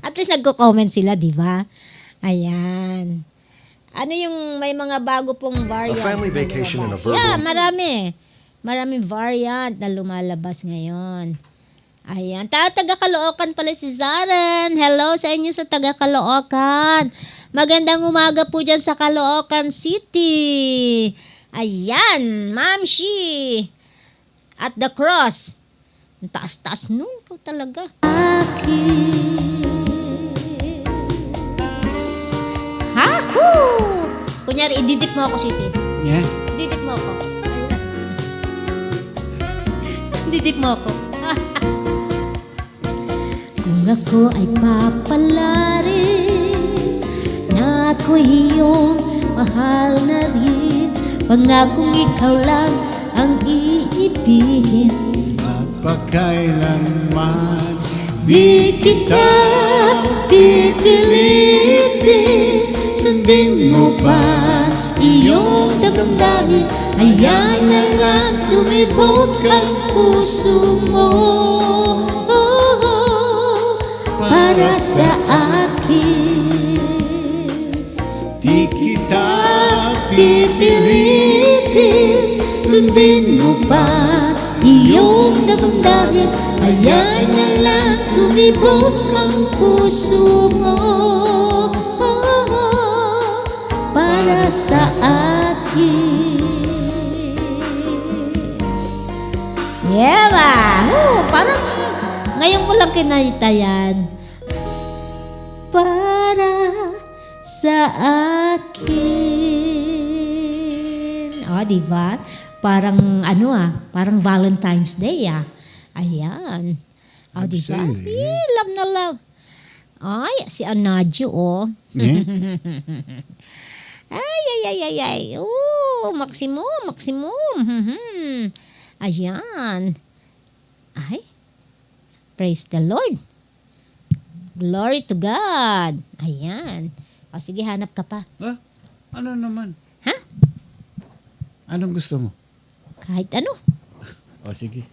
At least nagko-comment sila, di ba? Ayan. Ano yung may mga bago pong variant? A family vacation in a Virgo. Yeah, marami. Maraming variant na lumalabas ngayon. Ayan. Taga Caloocan pala si Zaren. Hello sa inyo sa taga Caloocan. Magandang umaga po dyan sa Caloocan City. Ayan. Ma'am Shi. At the cross. Ang taas-taas nun. Ikaw talaga. Hahoo! Kunyari, ididip mo ako, City. Yeah. Ididip mo ako. Ididip mo ako. Kung ako ay papalarin, na ako'y iyong mahal na rin, pangakong ikaw lang ang iibigin. Mapagkailanman Di kita pipilitin, sundin mo ba iyong damdamin? Hayaan na lang tumibok ang puso mo. Para sa akin, di kita pipilitin, sundin mo ba iyong damdamin? Hayaan na lang tumibok ang puso mo. Para sa akin. Eva! Parang ngayon ko lang kinalita yan. Para sa akin. Diba? Parang parang Valentine's Day Ayan. Diba? Love na love. Ay, si Anadio, Yeah? Ay. Maximum. Ayan. Ay, praise the Lord. Glory to God. Ayan. Sige, hanap ka pa. Ano naman? Ha? Anong gusto mo? Kahit ano. Sige.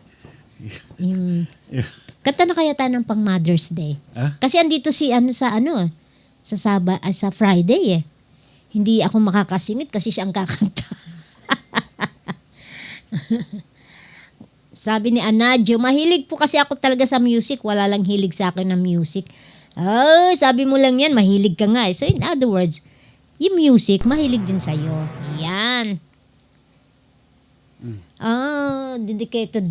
Yung, kanta na kaya tayo ng pang Mother's Day. Kasi andito si sa Friday Hindi ako makakasingit kasi siya ang kakanta. Sabi ni Anadio, mahilig po kasi ako talaga sa music. Wala lang hilig sa akin ng music. Sabi mo lang yan, mahilig ka nga. So in other words, yung music, mahilig din sa'yo. Yan. Dedicated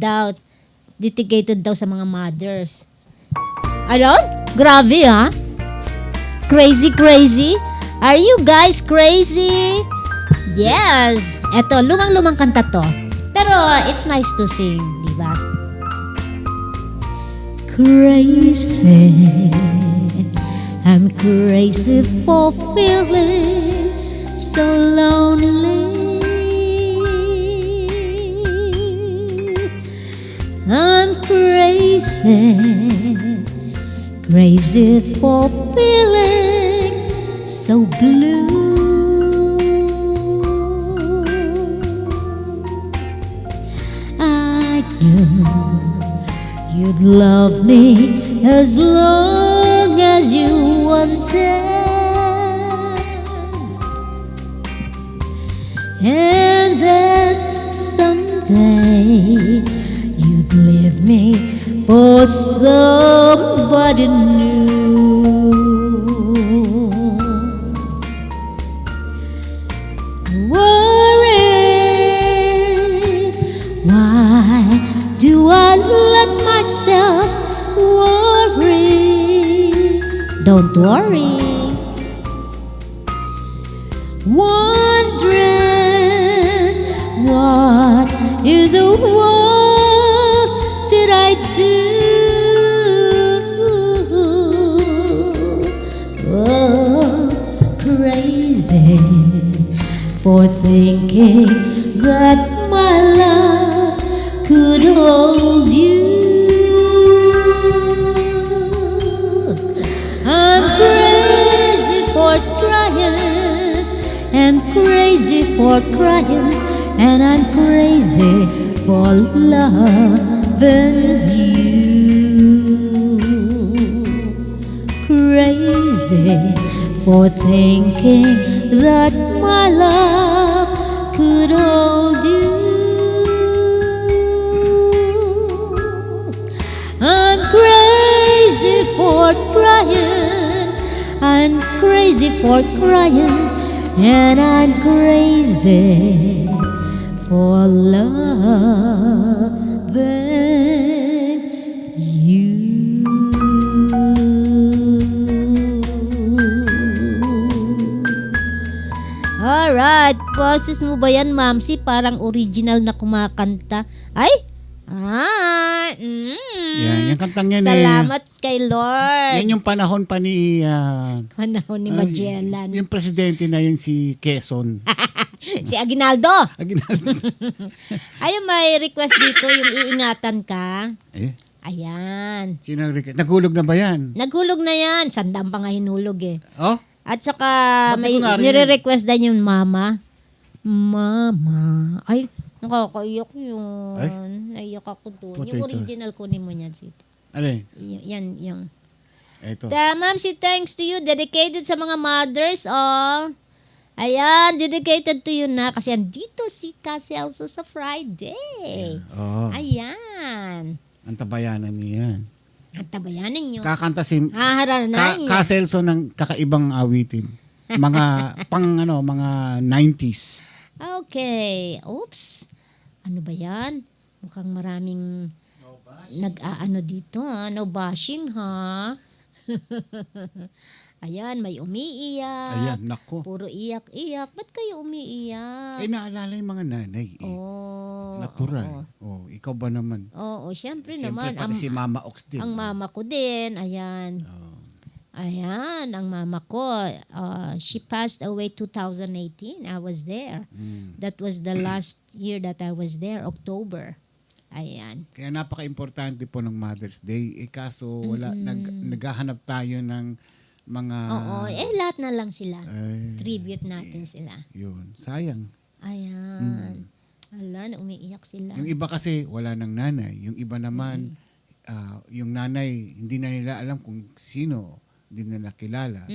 daw sa mga mothers. Ano? Grabe Crazy. Are you guys crazy? Yes. Eto, lumang-lumang kanta to. Pero it's nice to sing, di ba? Crazy. I'm crazy for feeling so lonely. I'm crazy for feeling so blue. I knew you'd love me as long as you wanted, and then someday you'd leave me for somebody new. Worry, why do I let myself worry? Don't worry. Wondering what in the world did I do? Crazy for thinking that my love could hold you. I'm crazy for trying, and crazy for crying, and I'm crazy for loving you. Crazy for thinking that my love could hold you. I'm crazy for crying, I'm crazy for crying, and I'm crazy for loving you. Alright, boses mo ba yan, Mamsi? Parang original na kumakanta. Yan, yung kantang yan Salamat kay Lord. Yan yung panahon pa ni Panahon ni Magellan. yung presidente na yun si Quezon. Si Aguinaldo. Aguinaldo. Ayun, may request dito, yung iingatan ka. Ayan. Sino naghulog na ba yan? Naghulog na yan. Sandang pa nga hinulog At saka may nire-request din yung mama. Mama. Ay, nakakaiyak yun. Naiyak ako doon. Yung original kunin mo niyan. Alin? Yan, yung. Ito. Ma'am, thanks to you. Dedicated sa mga mothers. Ayan, dedicated to you na. Kasi andito si Caselso sa Friday. Ayan. Ang tabayanan niya. Ang tabayanan nyo. Kakanta si Haharanahan niya. Caselso ng kakaibang awitin. Mga mga 90s. Okay. Oops. Ano ba yan? Mukhang maraming nag-aano dito ha. No bashing ha. Ayan, may umiiyak. Ayan, nako. Puro iyak-iyak. Ba't kayo umiiyak? Eh, naalala yung mga nanay eh. Oh, Natural. Oh, ikaw ba naman? Oo, syempre Siyempre, naman. pati si Mama Ox din. Ang mama ko din, ayan. Ayan, ang mama ko. She passed away 2018. I was there. That was the last year that I was there, October. Ayan. Kaya napaka-importante po ng Mother's Day. Eh, kaso wala, naghahanap tayo ng mga... Oo, lahat na lang sila. Ay, Tribute natin sila. yun. Sayang. Ayan. Ala, umiiyak sila. Yung iba kasi wala ng nanay. Yung iba naman, yung nanay, hindi na nila alam kung sino, hindi nila kilala.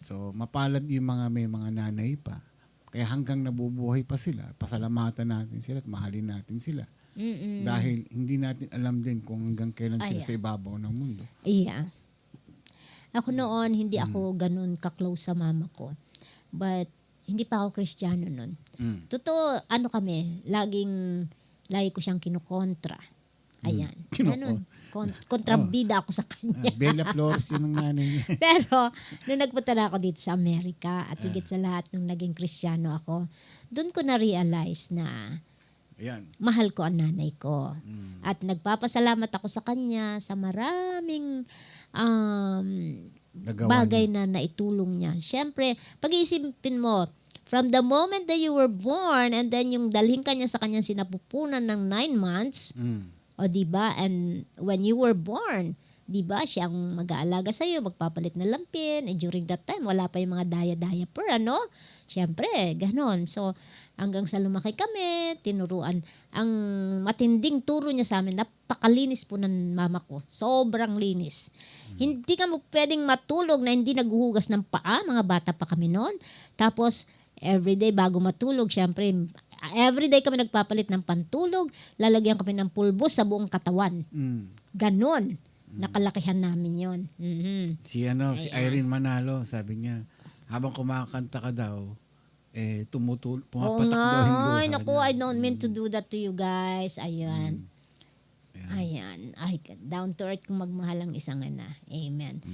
So, mapalad yung mga may mga nanay pa. Kaya hanggang nabubuhay pa sila, pasalamatan natin sila at mahalin natin sila. Dahil hindi natin alam din kung hanggang kailan sila sa ibabaw ng mundo. Yeah. Ako noon, hindi ako ganun ka-close sa mama ko. But, hindi pa ako Kristiyano nun. Totoo, lagi ko siyang kinukontra. Ayan. Ganun. Kontrabida ako sa kanya. Bella Flores yun ang nanay niya. Pero, nung nagpunta na ako dito sa Amerika, at higit sa lahat nung naging Kristiyano ako, doon ko na-realize na mahal ko ang nanay ko. At nagpapasalamat ako sa kanya sa maraming bagay na naitulong niya. Siyempre, pag-iisipin mo, from the moment that you were born and then yung dalhin ka niya sa kanyang sinapupunan ng 9 months, o diba? And when you were born, diba? Siya ang mag-aalaga sa'yo, magpapalit na lampin. And during that time, wala pa yung mga diaper, ano? Siyempre, ganon. So, hanggang sa lumaki kami, tinuruan. Ang matinding turo niya sa amin, napakalinis po ng mama ko. Sobrang linis. Hindi ka pwedeng matulog na hindi naghuhugas ng paa. Mga bata pa kami noon. Tapos, everyday bago matulog, syempre, everyday kami nagpapalit ng pantulog. Lalagyan kami ng pulbos sa buong katawan. Ganon. Nakalakihan namin yon. Si Irene Manalo, sabi niya, habang kumakanta ka daw, pumapatak daw yung luha Ay, naku, niya. I don't mean to do that to you guys. Ayan. Ayan. Ay, down to earth kung magmahal ang isang ina. Amen.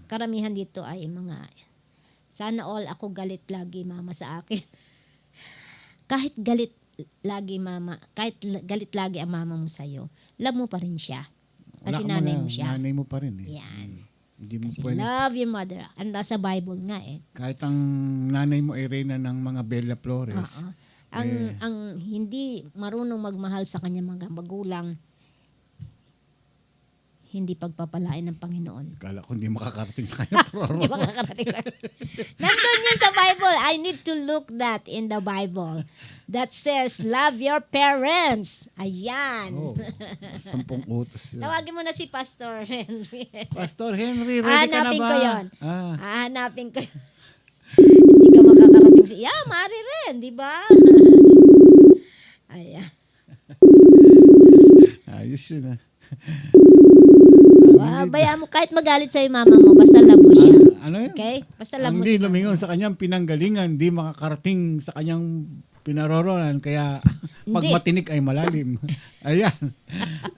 Karamihan dito ay mga, sana all ako galit lagi mama sa akin. Kahit galit lagi ang mama mo sa'yo, love mo pa rin siya. Kasi nanay mo siya. Nanay mo pa rin eh. Yan. Hindi mo Kasi pwede. love your mother. And nasa Bible nga eh. Kahit ang nanay mo ay reyna ng mga Bella Flores. Ang hindi marunong magmahal sa kanyang mga magulang, hindi pagpapalain ng Panginoon. Kala ko hindi makakarating sa kanya. Hindi makakarating. Nandun yun sa Bible. I need to look that in the Bible. That says, love your parents. Ayan. 10 utos yun. Tawagin mo na si Pastor Henry. Pastor Henry, ready ka na ba? Hanapin ko yun. Hanapin ko yun. Hindi ka makakarating si... Yeah, mari rin, di ba? Ayan. Ayos yun ah. Bayaan mo, kahit magalit sa'yo mama mo, basta love mo siya. Ano yun? Okay? Basta love mo Hindi siya. lumingon sa kanyang pinanggalingan, di makakarating sa kanyang pinaroronan, kaya pag matinik ay malalim. Ayan.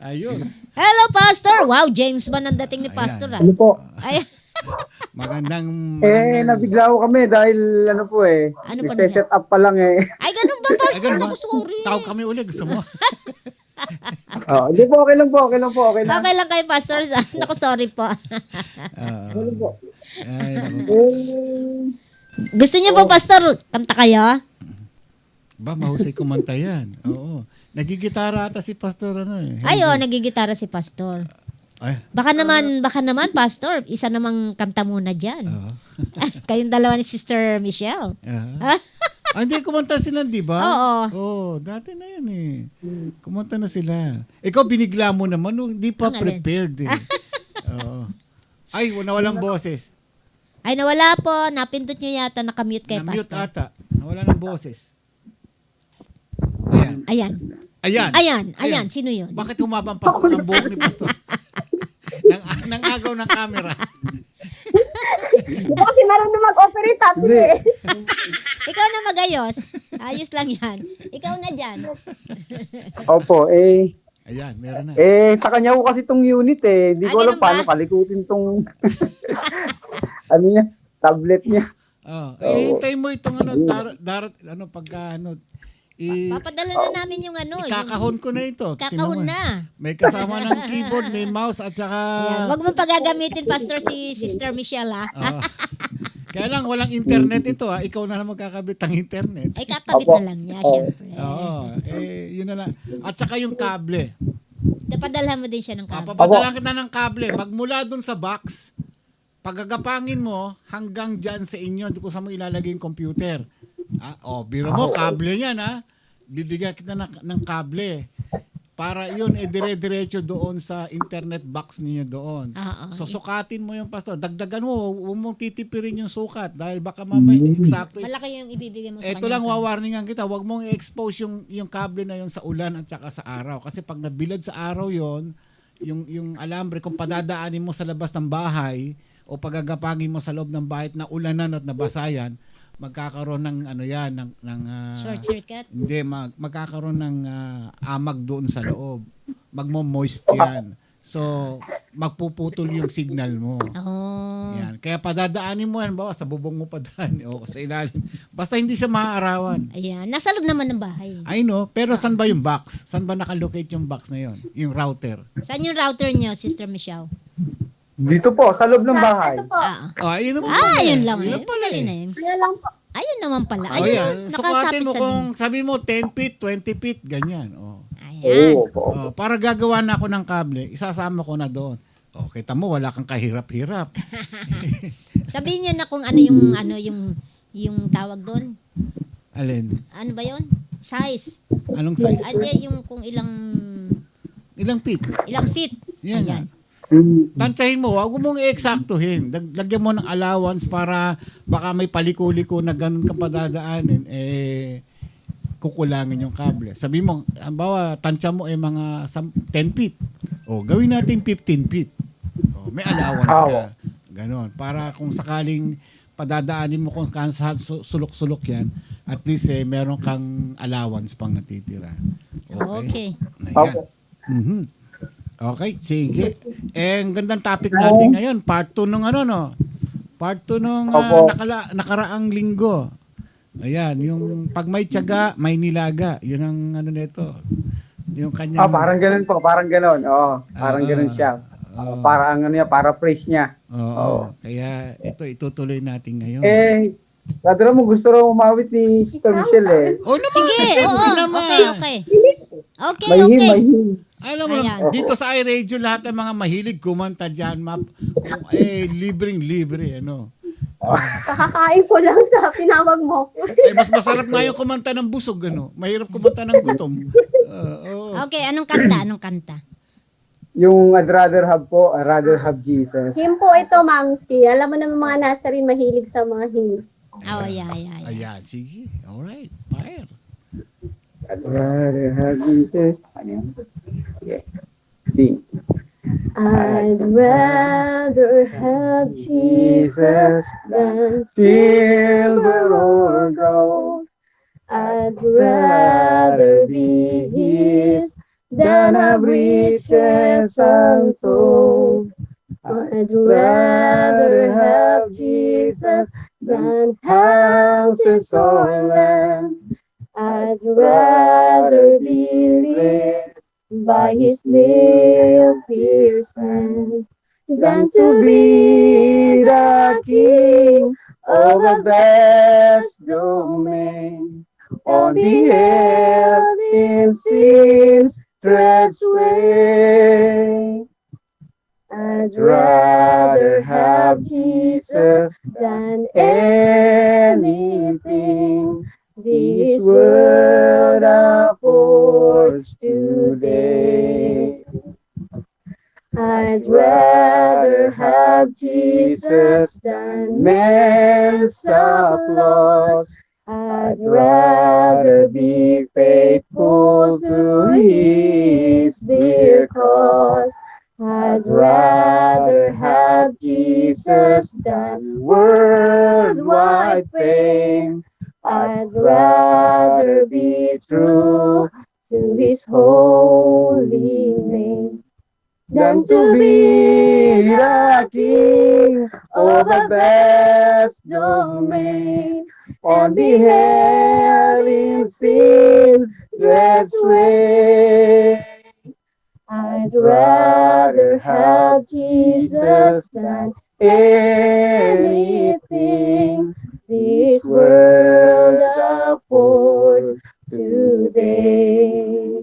Ayun. Hello, Pastor! Wow, James ba ang dating ni Pastor? Ano po? Ayan. Magandang... Nabigla ko kami dahil ano po Ano pa nagse-set up pa lang eh. Ay, ganun ba, Pastor? Ganun ba? Naku, sorry. Tawag kami uli, gusto mo? Hindi po, okay lang po. Okay lang. Okay lang kayo, Pastor. Naku, sorry po. Ano po? Ay, naku. Gusto niyo po, Pastor, kanta kayo? Ba, mahusay kumanta yan. Oo. Nagigitara ata si Pastor Henry. Ay, nagigitara si Pastor. Ay. Baka naman, Pastor, isa namang kanta muna dyan. Kayong dalawa ni Sister Michelle. Hindi, kumanta sila, di ba? Oo. Dati na yan eh. Kumanta na sila. Ikaw, binigla mo naman. Hindi pa prepared eh. Oo. Ay, nawalang boses. Ay, nawala po. Napindot nyo yata, nakamute kay Na-mute Pastor. ata. Nawala ng boses. Ayan. Sino yun? Bakit humabang Pastor ang buhok ni Pastor? nang agaw ng camera. Kasi marunong mag-operate happy eh. Ikaw na magayos. Ayos lang yan. Ikaw na dyan. Opo, Ayan, meron na. sa kanya ko kasi tong unit eh. Hindi ko alam ganun ba? paano palikutin tong ano niya, tablet niya. Hintay mo itong pagka Papadala na namin yung ikakahon ko na ito. Kakahon Tingnan mo. na. May kasama ng keyboard, may mouse at saka Ayan. Wag mo pagagamitin, Pastor, si Sister Michelle, ha? Kaya lang walang internet ito, ha. Ikaw na lang magkakabit ng internet. Ay, kakabit na lang niya, syempre. Yun na lang. At saka yung kable. Padalhan mo din siya ng kable. Papadala kita ng kable. Magmula dun sa box, pagagapangin mo hanggang dyan sa inyo kung saan mo ilalagay yung computer. Biro mo, kable yan, ha. Bibigyan kita ng kable. Para yun, dire-diretso doon sa internet box niyo doon. So, sukatin mo yung pastor. Dagdagan mo, huwag mong titipirin yung sukat dahil baka mamaya eksakto. Malaki yung ibibigay mo sa Ito lang, wawarningan kita. Huwag mong i-expose yung kable na yun sa ulan at saka sa araw. Kasi pag nabilad sa araw yon, yung alambre, kung padadaanin mo sa labas ng bahay o pagagapangin mo sa loob ng bahay na ulanan at nabasayan, magkakaroon ng short circuit. Hindi, magkakaroon ng amag doon sa loob. Magmo-moist yan. So, magpuputol yung signal mo. Yan. Kaya padadaanin mo yan, bawa sa bubong mo padaan o sa ilalim. Basta hindi siya maaarawan. Ayan. Nasa loob naman ng bahay. I know, pero saan ba yung box? Saan ba nakalocate yung box na yon? Yung router? Saan yung router niyo, Sister Michelle? Dito po, sa loob ng bahay. Ayun naman. Ayun lang. Yun pala eh. Ayun naman pala. Ayun, sukatin mo kung sabi mo 10 feet, 20 feet, ganyan. Ayan. Para gagawa na ako ng kable, isasama ko na doon. Kita mo, wala kang kahirap-hirap. Sabihin niyo na kung yung tawag doon. Alin? Ano ba yun? Size. Anong size? Yung kung ilang feet. Ilang feet. Yan. Ayan. Tansyahin mo, huwag mong i-eksaktuhin. Lagyan mo ng allowance para baka may paliko-liko na ganun ka padadaanin, kukulangin yung kable. Sabi mo, bawa, tansya mo mga 10 feet. Gawin natin 15 feet. May allowance ka. Ganon. Para kung sakaling padadaanin mo kung saan sulok-sulok yan, at least meron kang allowance pang natitira. Okay. Ayan. Okay, sige. Ang gandang topic natin ngayon, part 2 nung part 2 nung nakaraang linggo. Ayan, yung pag may tiyaga, may nilaga. Yun ang nito. Yung kanyang parang ganoon po, parang ganoon. Parang ganoon siya. Para paraphrase niya. Kaya ito itutuloy natin ngayon. Nadra mo gusto raw umawit ni Sister Michelle naman. Sige, Okay. Mahim. Alam mo, dito sa iRadio, lahat ng mga mahilig kumanta dyan, libreng-libre, Kakakain ko lang sa pinawag mo. Mas masarap nga yung kumanta ng busog, Mahirap kumanta ng gutom. Okay, anong kanta? Yung I'd rather have Jesus. Hymn po ito, Ma'am Ski. Alam mo naman mga Nazarene mahilig sa mga hymns. Yeah. Ayan, sige. Alright, fire. I'd rather have Jesus. Yeah. Sing. I'd rather have Jesus than silver or gold. I'd rather be His than have riches untold. I'd rather have Jesus than houses or land. I'd rather be led by His nail-pierced hands than to be the king of a vast domain on the earth in sin's treads way. I'd rather have Jesus than anything this world affords today. I'd rather have Jesus than man's applause. I'd rather be faithful to His dear cause. I'd rather have Jesus than worldwide fame. I'd rather be true to his holy name. Than to be the king of a vast domain, on the hell in sin's dread sway. I'd rather have Jesus than anything this world affords today.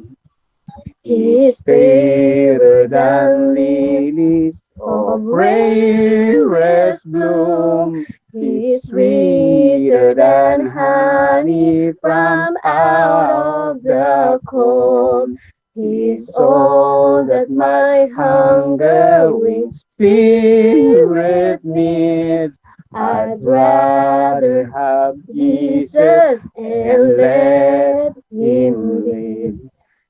He is fairer than lilies of rarest bloom. He is sweeter than honey from out of the comb. He is all that my hunger-winged spirit needs. I'd rather have Jesus and let him live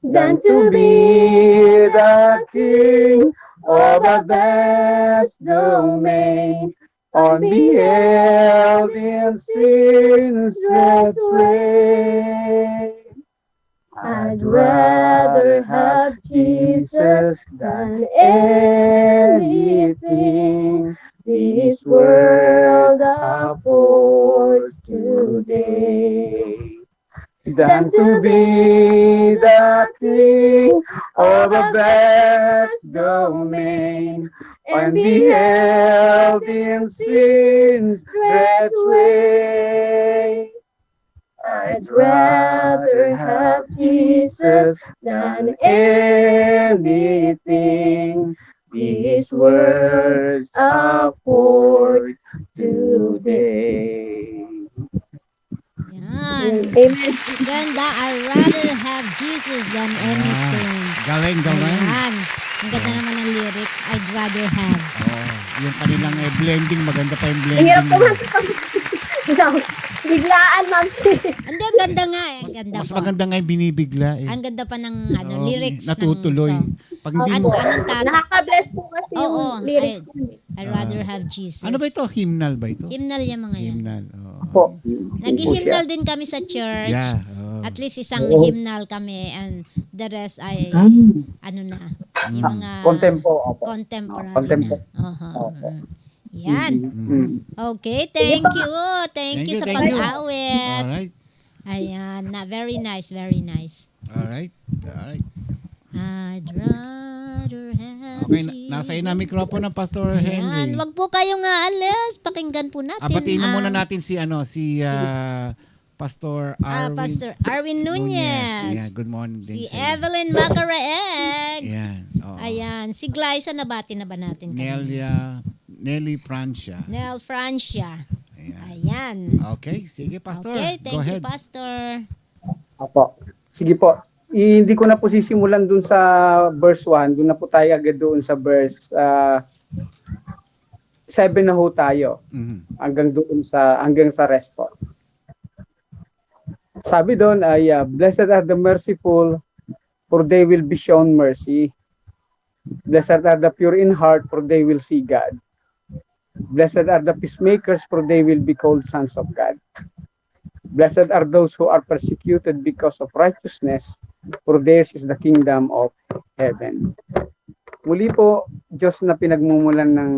than to be the king of a vast domain, on the alien sin's dread sway. I'd rather have Jesus than anything this world affords today. Than to be the king of a vast domain, and be held in sin's dread sway. I'd rather have Jesus than anything these words afford today. Yan. Amen. Ganda. I'd rather have Jesus than anything. Galing. Ayan. Ang ganda naman ng lyrics. I'd rather have. Yung kanilang blending, maganda pa yung Ang hirap blending. naman. Biglaan, Ma'am Shi. Ang ganda nga eh. Ang ganda Mas po. maganda nga yung binibigla eh. Ang ganda pa ng Oo, lyrics natutuloy. ng song. Pag hindi mo, Anong tatak? Nakaka-bless po kasi Oo, yung lyrics niya. I'd rather have Jesus. ano ba ito? Hymnal ba ito? Hymnal yan mga yan. Hymnal. Oo. Po. Nag-hymnal din kami sa church. Yeah. oo. At least isang Oo. hymnal kami and the rest ay ano na, yung mga Contempo. Opo. contemporary Contempo. na. Yan. Okay, thank you. Thank you sa Thank you. pag-awit. Alright. Ayan, very nice, very nice. Alright. I'd rather have Okay, Jesus. nasa iyo na mikropono ng Pastor Ayan, Henry. wag po kayong aalis. Pakinggan po natin. Batiin na muna natin si Pastor Arwin. Pastor Arwin Nunez. Yeah, good morning din Si sa iyo. Evelyn Macaraeg. Ayan. oo. Ayan. Si Glyza, nabati na ba natin? Nelly Francia. Nel Francia. Ayan. Ayan. Okay, sige Pastor. Okay, Go thank you, ahead. Pastor. Apo. Sige po. Hindi ko na po sisimulan dun sa verse 1. Dun na po tayo agad doon sa verse 7 na ho tayo. Mhm. Hanggang sa rest po. Sabi doon ay blessed are the merciful, for they will be shown mercy. Blessed are the pure in heart, for they will see God. Blessed are the peacemakers, for they will be called sons of God. Blessed are those who are persecuted because of righteousness, for theirs is the kingdom of heaven. Muli po, Diyos na pinagmumulan ng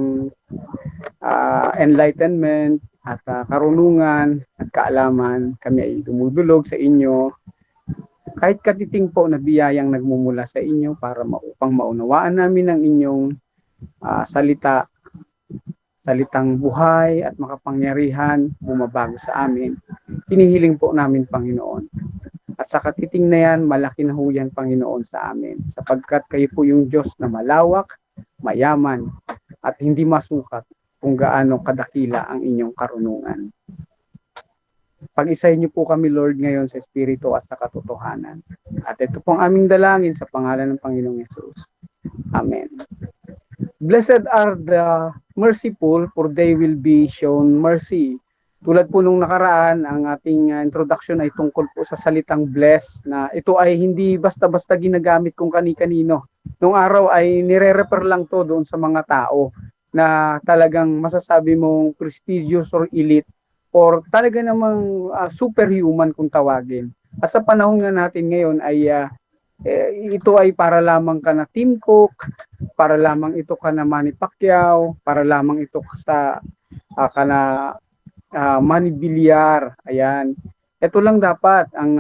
enlightenment at karunungan at kaalaman, kami ay dumudulog sa inyo. Kahit katiting po na biyayang nagmumula sa inyo para upang maunawaan namin ang inyong salitang buhay at makapangyarihan bumabago sa amin. Hinihiling po namin, Panginoon. At sa katiting na yan, malaki na ho yan, Panginoon, sa amin. Sapagkat kayo po yung Diyos na malawak, mayaman, at hindi masukat kung gaano kadakila ang inyong karunungan. Pag-isahin niyo po kami, Lord, ngayon sa Espiritu at sa katotohanan. At ito pong aming dalangin sa pangalan ng Panginoong Yesus. Amen. Blessed are the merciful, for they will be shown mercy. Tulad po nung nakaraan, ang ating introduction ay tungkol po sa salitang bless, na ito ay hindi basta-basta ginagamit kung kani-kanino. Nung araw ay nire-refer lang to doon sa mga tao na talagang masasabi mong prestigious or elite or talaga namang superhuman kung tawagin. At sa panahon nga natin ngayon ay ito ay para lamang ka na Tim Cook, para lamang ito ka na Manny Pacquiao, para lamang ito sa ka na Manny Villar. Ayan. Ito lang dapat ang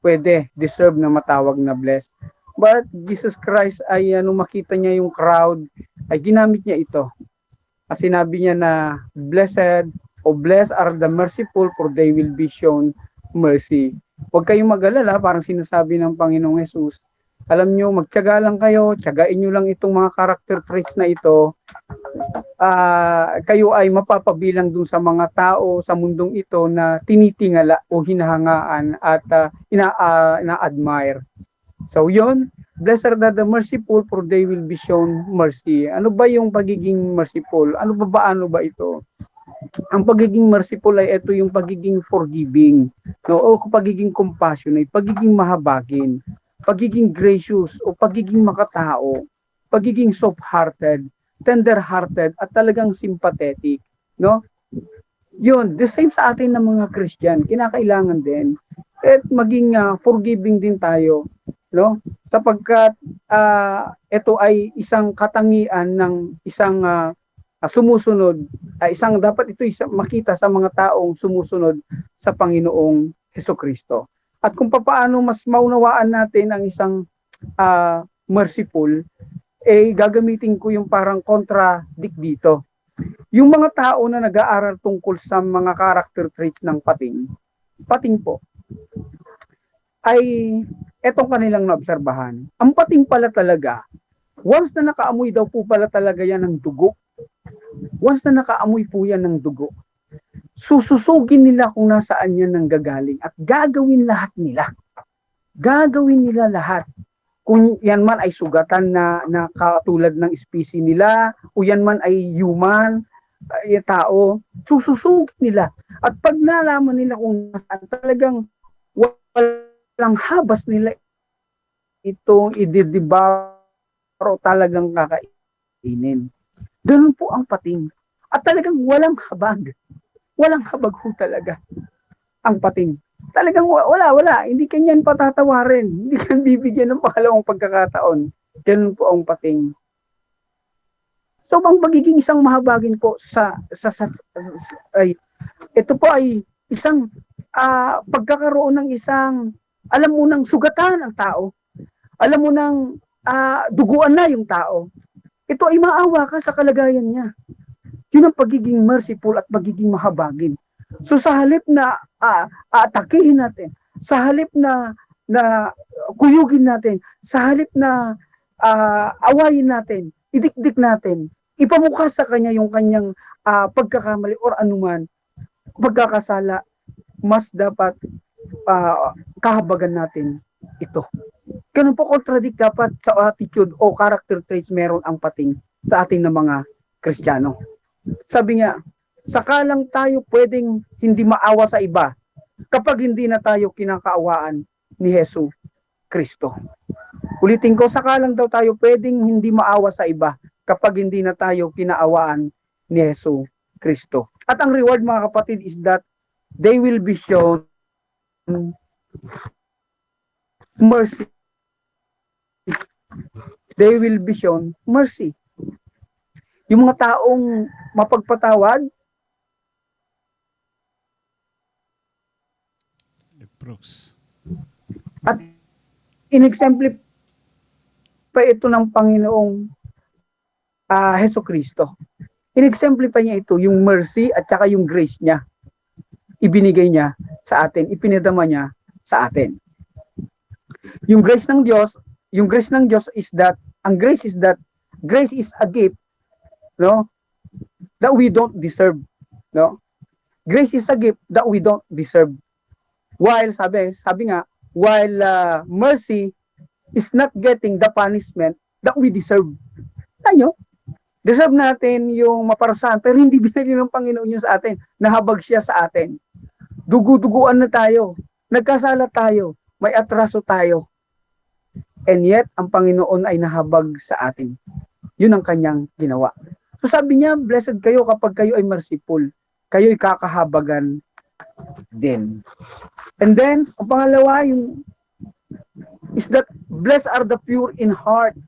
pwede, deserve na matawag na blessed. But Jesus Christ ay nung makita niya yung crowd, ay ginamit niya ito. Kasi sinabi niya na blessed o blessed are the merciful for they will be shown mercy. Huwag kayong mag-alala, parang sinasabi ng Panginoong Hesus. Alam nyo, magtiyaga lang kayo, tiyagain nyo lang itong mga character traits na ito. Kayo ay mapapabilang dun sa mga tao sa mundong ito na tinitingala o hinahangaan at ina-admire. So yun, blessed are the merciful for they will be shown mercy. Ano ba yung pagiging merciful? Ano ba ito? Ang pagiging merciful ay ito yung pagiging forgiving, no? O pagiging compassionate, pagiging mahabagin, pagiging gracious o pagiging makatao, pagiging soft-hearted, tender-hearted at talagang sympathetic, no? Yun, the same sa atin ng mga Christian, kinakailangan din at maging forgiving din tayo, no? Sapagkat ito ay isang katangian ng isang sumusunod, dapat ito makita sa mga taong sumusunod sa Panginoong Hesukristo. At kung paano mas maunawaan natin ang isang merciful, gagamitin ko yung parang contradict dito. Yung mga tao na nag-aaral tungkol sa mga character traits ng pating po, ay etong kanilang naobserbahan. Ang pating pala talaga, once na nakaamoy daw po pala talaga yan ng dugo, once na nakaamoy po yan ng dugo, sususugin nila kung nasaan yan nanggagaling at gagawin lahat nila. Gagawin nila lahat. Kung yan man ay sugatan na katulad ng species nila, o yan man ay human, tao, sususugin nila. At pag nalaman nila kung nasaan, talagang walang habas nila itong ididibaro, talagang kakainin. Ganun po ang pating. At talagang walang habag. Walang habag ho talaga ang pating. Talagang wala. Hindi kanyan patatawarin. Hindi kan bibigyan ng pangalawang pagkakataon. Ganun po ang pating. So, ang pagiging isang mahabagin po ito po ay isang pagkakaroon ng isang, alam mo nang sugatan ang tao. Alam mo nang duguan na yung tao. Ito ay maawa ka sa kalagayan niya. Yun ang pagiging merciful at pagiging mahabagin. So sa halip na atakihin natin, sa halip na kuyugin natin, sa halip na awayin natin, idikdik natin, ipamukha sa kanya yung kanyang pagkakamali or anuman, pagkakasala, mas dapat kahabagan natin ito. Ganun po contradict dapat sa attitude o character traits meron ang pating sa ating na mga Kristiyano. Sabi niya, sakalang tayo pwedeng hindi maawa sa iba kapag hindi na tayo kinakaawaan ni Hesus Kristo. Ulitin ko, sakalang daw tayo pwedeng hindi maawa sa iba kapag hindi na tayo kinaawaan ni Hesus Kristo. At ang reward mga kapatid is that they will be shown mercy. They will be shown mercy. Yung mga taong mapagpatawad, at in-exemplify ito ng Panginoong Hesukristo. In-exemplify niya ito, yung mercy at saka yung grace niya. Ibinigay niya sa atin, ipinadama niya sa atin. Yung grace ng Diyos is that, grace is a gift, no, that we don't deserve, no. Grace is a gift that we don't deserve. While sabi nga, mercy is not getting the punishment that we deserve. Tayo, deserve natin yung maparusahan, pero hindi binili ng Panginoon yun sa atin. Nahabag siya sa atin. Dugu-duguan na tayo. Nagkasala tayo. May atraso tayo. And yet, ang Panginoon ay nahabag sa atin. Yun ang kanyang ginawa. So sabi niya, blessed kayo kapag kayo ay merciful. Kayo ay kakahabagan din. And then, ang pangalawa, is that Blessed are the pure in heart,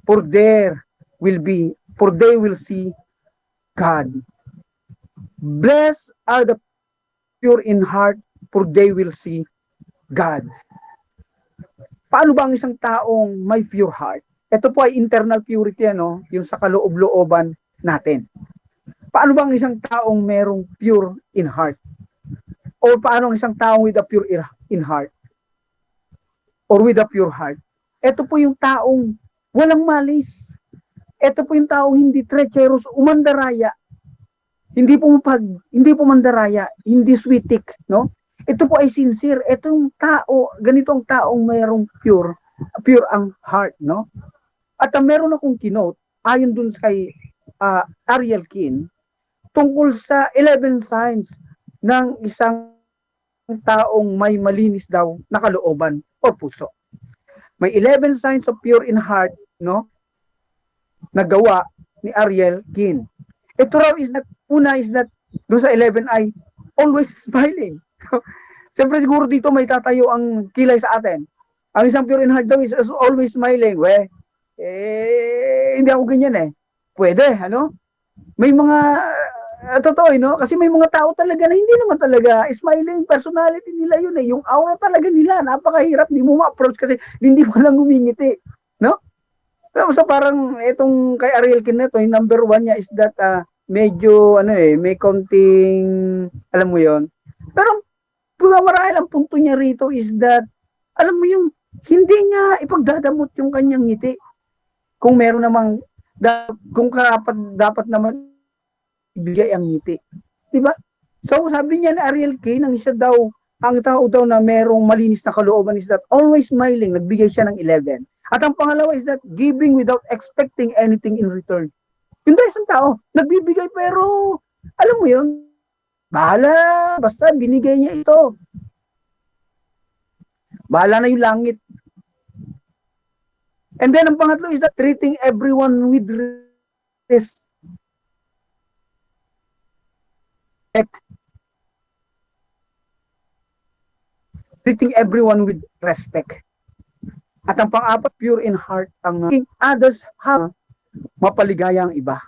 for they will see God. Blessed are the pure in heart, for they will see God. Paano ba ang isang taong may pure heart? Ito po ay internal purity, ano? Yung sa kaloob-looban natin. Paano ba ang isang taong merong pure in heart? O paano ang isang taong with a pure in heart? Or with a pure heart? Ito po yung taong walang malis. Ito po yung taong hindi treacherous, umandaraya. Hindi po mandaraya, hindi sweetik, no? Ito po ay sincere. Itong tao, ganito ang taong mayroong pure ang heart, no? At meron akong kinote, ayon dun kay Ariel Kin, tungkol sa 11 signs ng isang taong may malinis daw na kalooban o puso. May 11 signs of pure in heart, no? Nagawa ni Ariel Kin. Ito raw is that, una is that, doon sa 11 ay always smiling. Siyempre siguro dito may tatayo ang kilay sa atin. Ang isang pure in heart daw is always smiling. Hindi ako ganyan eh. Pwede, ano? May mga, totoo, no? Kasi may mga tao talaga na hindi naman talaga smiling. Personality nila yun eh. Yung aura talaga nila, napakahirap. Hindi mo ma-approach kasi hindi mo lang umingiti. No? So parang itong kay Ariel Kin na to, yung number 1 niya is that medyo may konting, alam mo yon. Pero marahil ang punto niya rito is that, alam mo yung, hindi niya ipagdadamot yung kanyang ngiti. Kung meron namang, kung dapat naman ibigay ang ngiti. Diba? So sabi niya na Ariel Kin, ang tao daw na merong malinis na kalooban is that always smiling, nagbigay siya ng 11. At ang pangalawa is that giving without expecting anything in return. Yung isang tao, nagbibigay pero, alam mo yun, bahala, basta binigay niya ito. Bahala na yung langit. And then ang pangatlo is that treating everyone with respect. Treating everyone with respect. At ang pang-apat, pure in heart, ang making others have mapaligaya ang iba.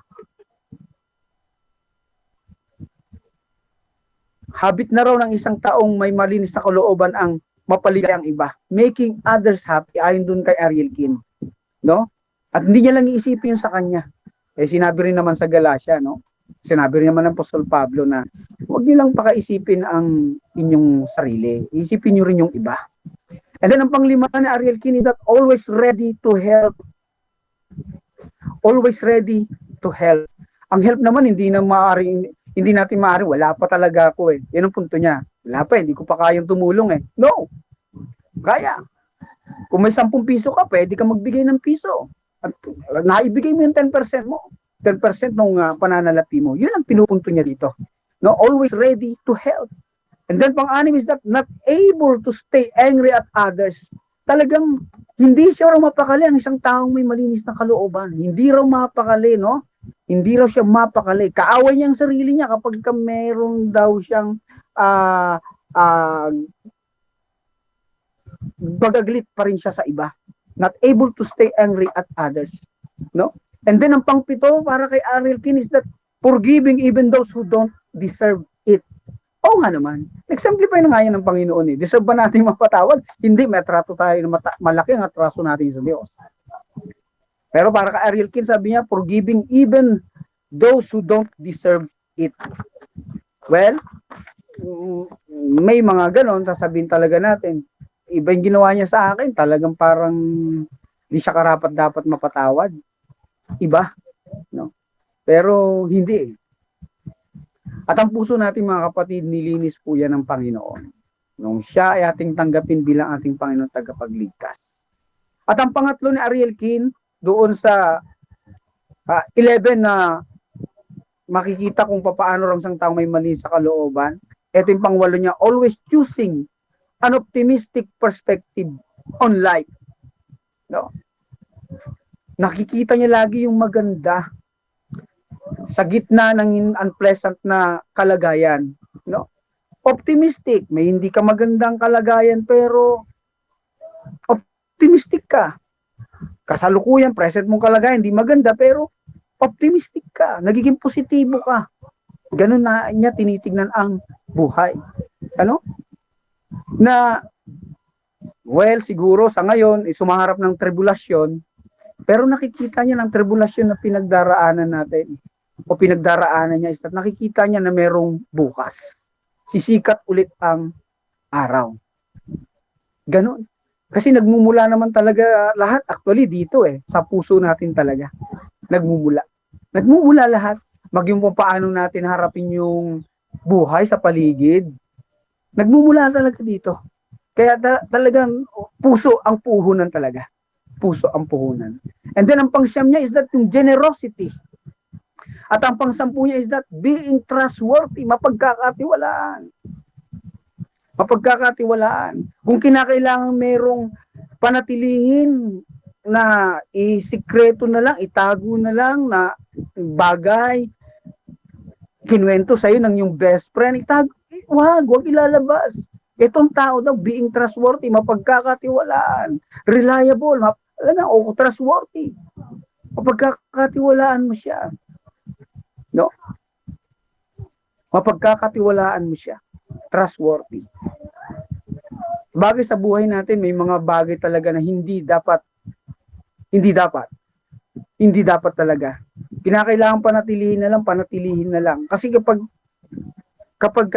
Habit na raw ng isang taong may malinis na kalooban ang mapaligaya ang iba. Making others happy, ayon dun kay Ariel Kin. No? At hindi niya lang iisipin yung sa kanya. Sinabi rin naman sa Galatia, no? Sinabi rin naman ng Apostol Pablo na huwag niyo lang pakaisipin ang inyong sarili. Isipin niyo rin yung iba. And then ang panglima ni Ariel Kin is that always ready to help. Always ready to help. Ang help naman hindi natin maaring wala pa talaga ako eh. Yan ang punto niya. Wala pa, hindi ko pa kayang tumulong eh. No. Kaya. Kung may 10 piso ka, pwede ka magbigay ng piso. At naibigay mo yung 10% mo. 10% ng pananalapi mo. Yun ang pinupunto niya dito. No, always ready to help. And then pang-anim is that not able to stay angry at others. Talagang hindi siya raw mapakali ang isang taong may malinis na kalooban. Hindi raw mapakali, no? Hindi raw siya mapakali. Kaaway niya ang sarili niya kapag meron daw siyang bagaglit pa rin siya sa iba. Not able to stay angry at others, no? And then ang pang-pito para kay Ariel Kin is that forgiving even those who don't deserve it. Oo nga naman. Nag-simplify na nga yan ng Panginoon eh. Deserve ba natin mapatawad? Hindi, may atrato tayo na malaki ang atraso natin sa Diyos. Pero para kay Ariel Kin, sabi niya, forgiving even those who don't deserve it. Well, may mga ganon, sasabihin talaga natin, iba yung ginawa niya sa akin, talagang parang di siya karapat dapat mapatawad. Iba. No? Pero hindi eh. At ang puso natin mga kapatid, nilinis po yan ng Panginoon. Nung siya ay ating tanggapin bilang ating Panginoon tagapagligtas. At ang pangatlo ni Ariel Kin, doon sa 11 na makikita kung paano rin isang tao may mali sa kalooban. Ito yung pangwalo niya, always choosing an optimistic perspective on life. No? Nakikita niya lagi yung maganda sa gitna ng unpleasant na kalagayan, no? Optimistic, may hindi ka magandang kalagayan pero optimistic ka. Kasalukuyan, present mong kalagayan, hindi maganda, pero optimistic ka, nagiging positibo ka. Ganun na niya tinitignan ang buhay. Ano? Na, well, siguro sa ngayon, sumaharap ng tribulasyon, pero nakikita niya ng tribulasyon na pinagdaraanan natin, o pinagdaraanan niya, is that nakikita niya na merong bukas. Sisikat ulit ang araw. Ganun. Kasi nagmumula naman talaga lahat, actually dito sa puso natin talaga. Nagmumula. Nagmumula lahat. Maging kung paano natin harapin yung buhay sa paligid. Nagmumula talaga dito. Kaya talagang puso ang puhunan talaga. Puso ang puhunan. And then ang pangsyam niya is that yung generosity. At ang pangsampu niya is that being trustworthy, mapagkakatiwalaan. Mapagkakatiwalaan. Kung kinakailangan merong panatilihin na isikreto na lang, itago na lang na bagay, kinuwento sa'yo ng yung best friend, itago, wag ilalabas. Itong tao daw, being trustworthy, mapagkakatiwalaan, reliable, trustworthy. Mapagkakatiwalaan mo siya. No? Mapagkakatiwalaan mo siya. Trustworthy. Bagay sa buhay natin, may mga bagay talaga na hindi dapat talaga. Kinakailangan panatilihin na lang. Kasi kapag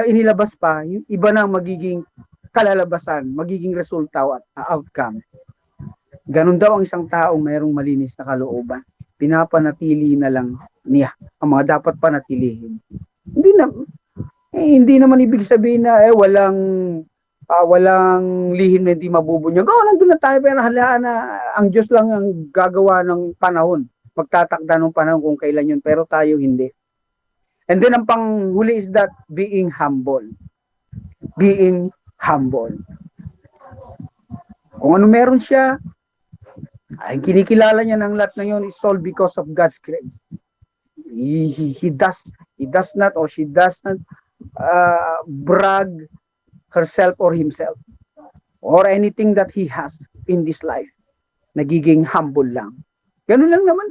inilabas pa, yung iba na magiging kalalabasan, magiging resulta at outcome. Ganun daw ang isang taong mayroong malinis na kalooban. Pinapanatili na lang niya ang mga dapat panatilihin. Hindi naman ibig sabihin na walang lihim na hindi mabubunyag. Nandun na tayo, pero halaan na ang Diyos lang ang gagawa ng panahon. Magtatakda ng panahon kung kailan yun, pero tayo hindi. And then ang panghuli is that being humble. Being humble. Kung ano meron siya, ay kinikilala niya ng lahat na yun is all because of God's grace. He does not or she does not brag herself or himself or anything that he has in this life. Nagiging humble lang. Ganun lang naman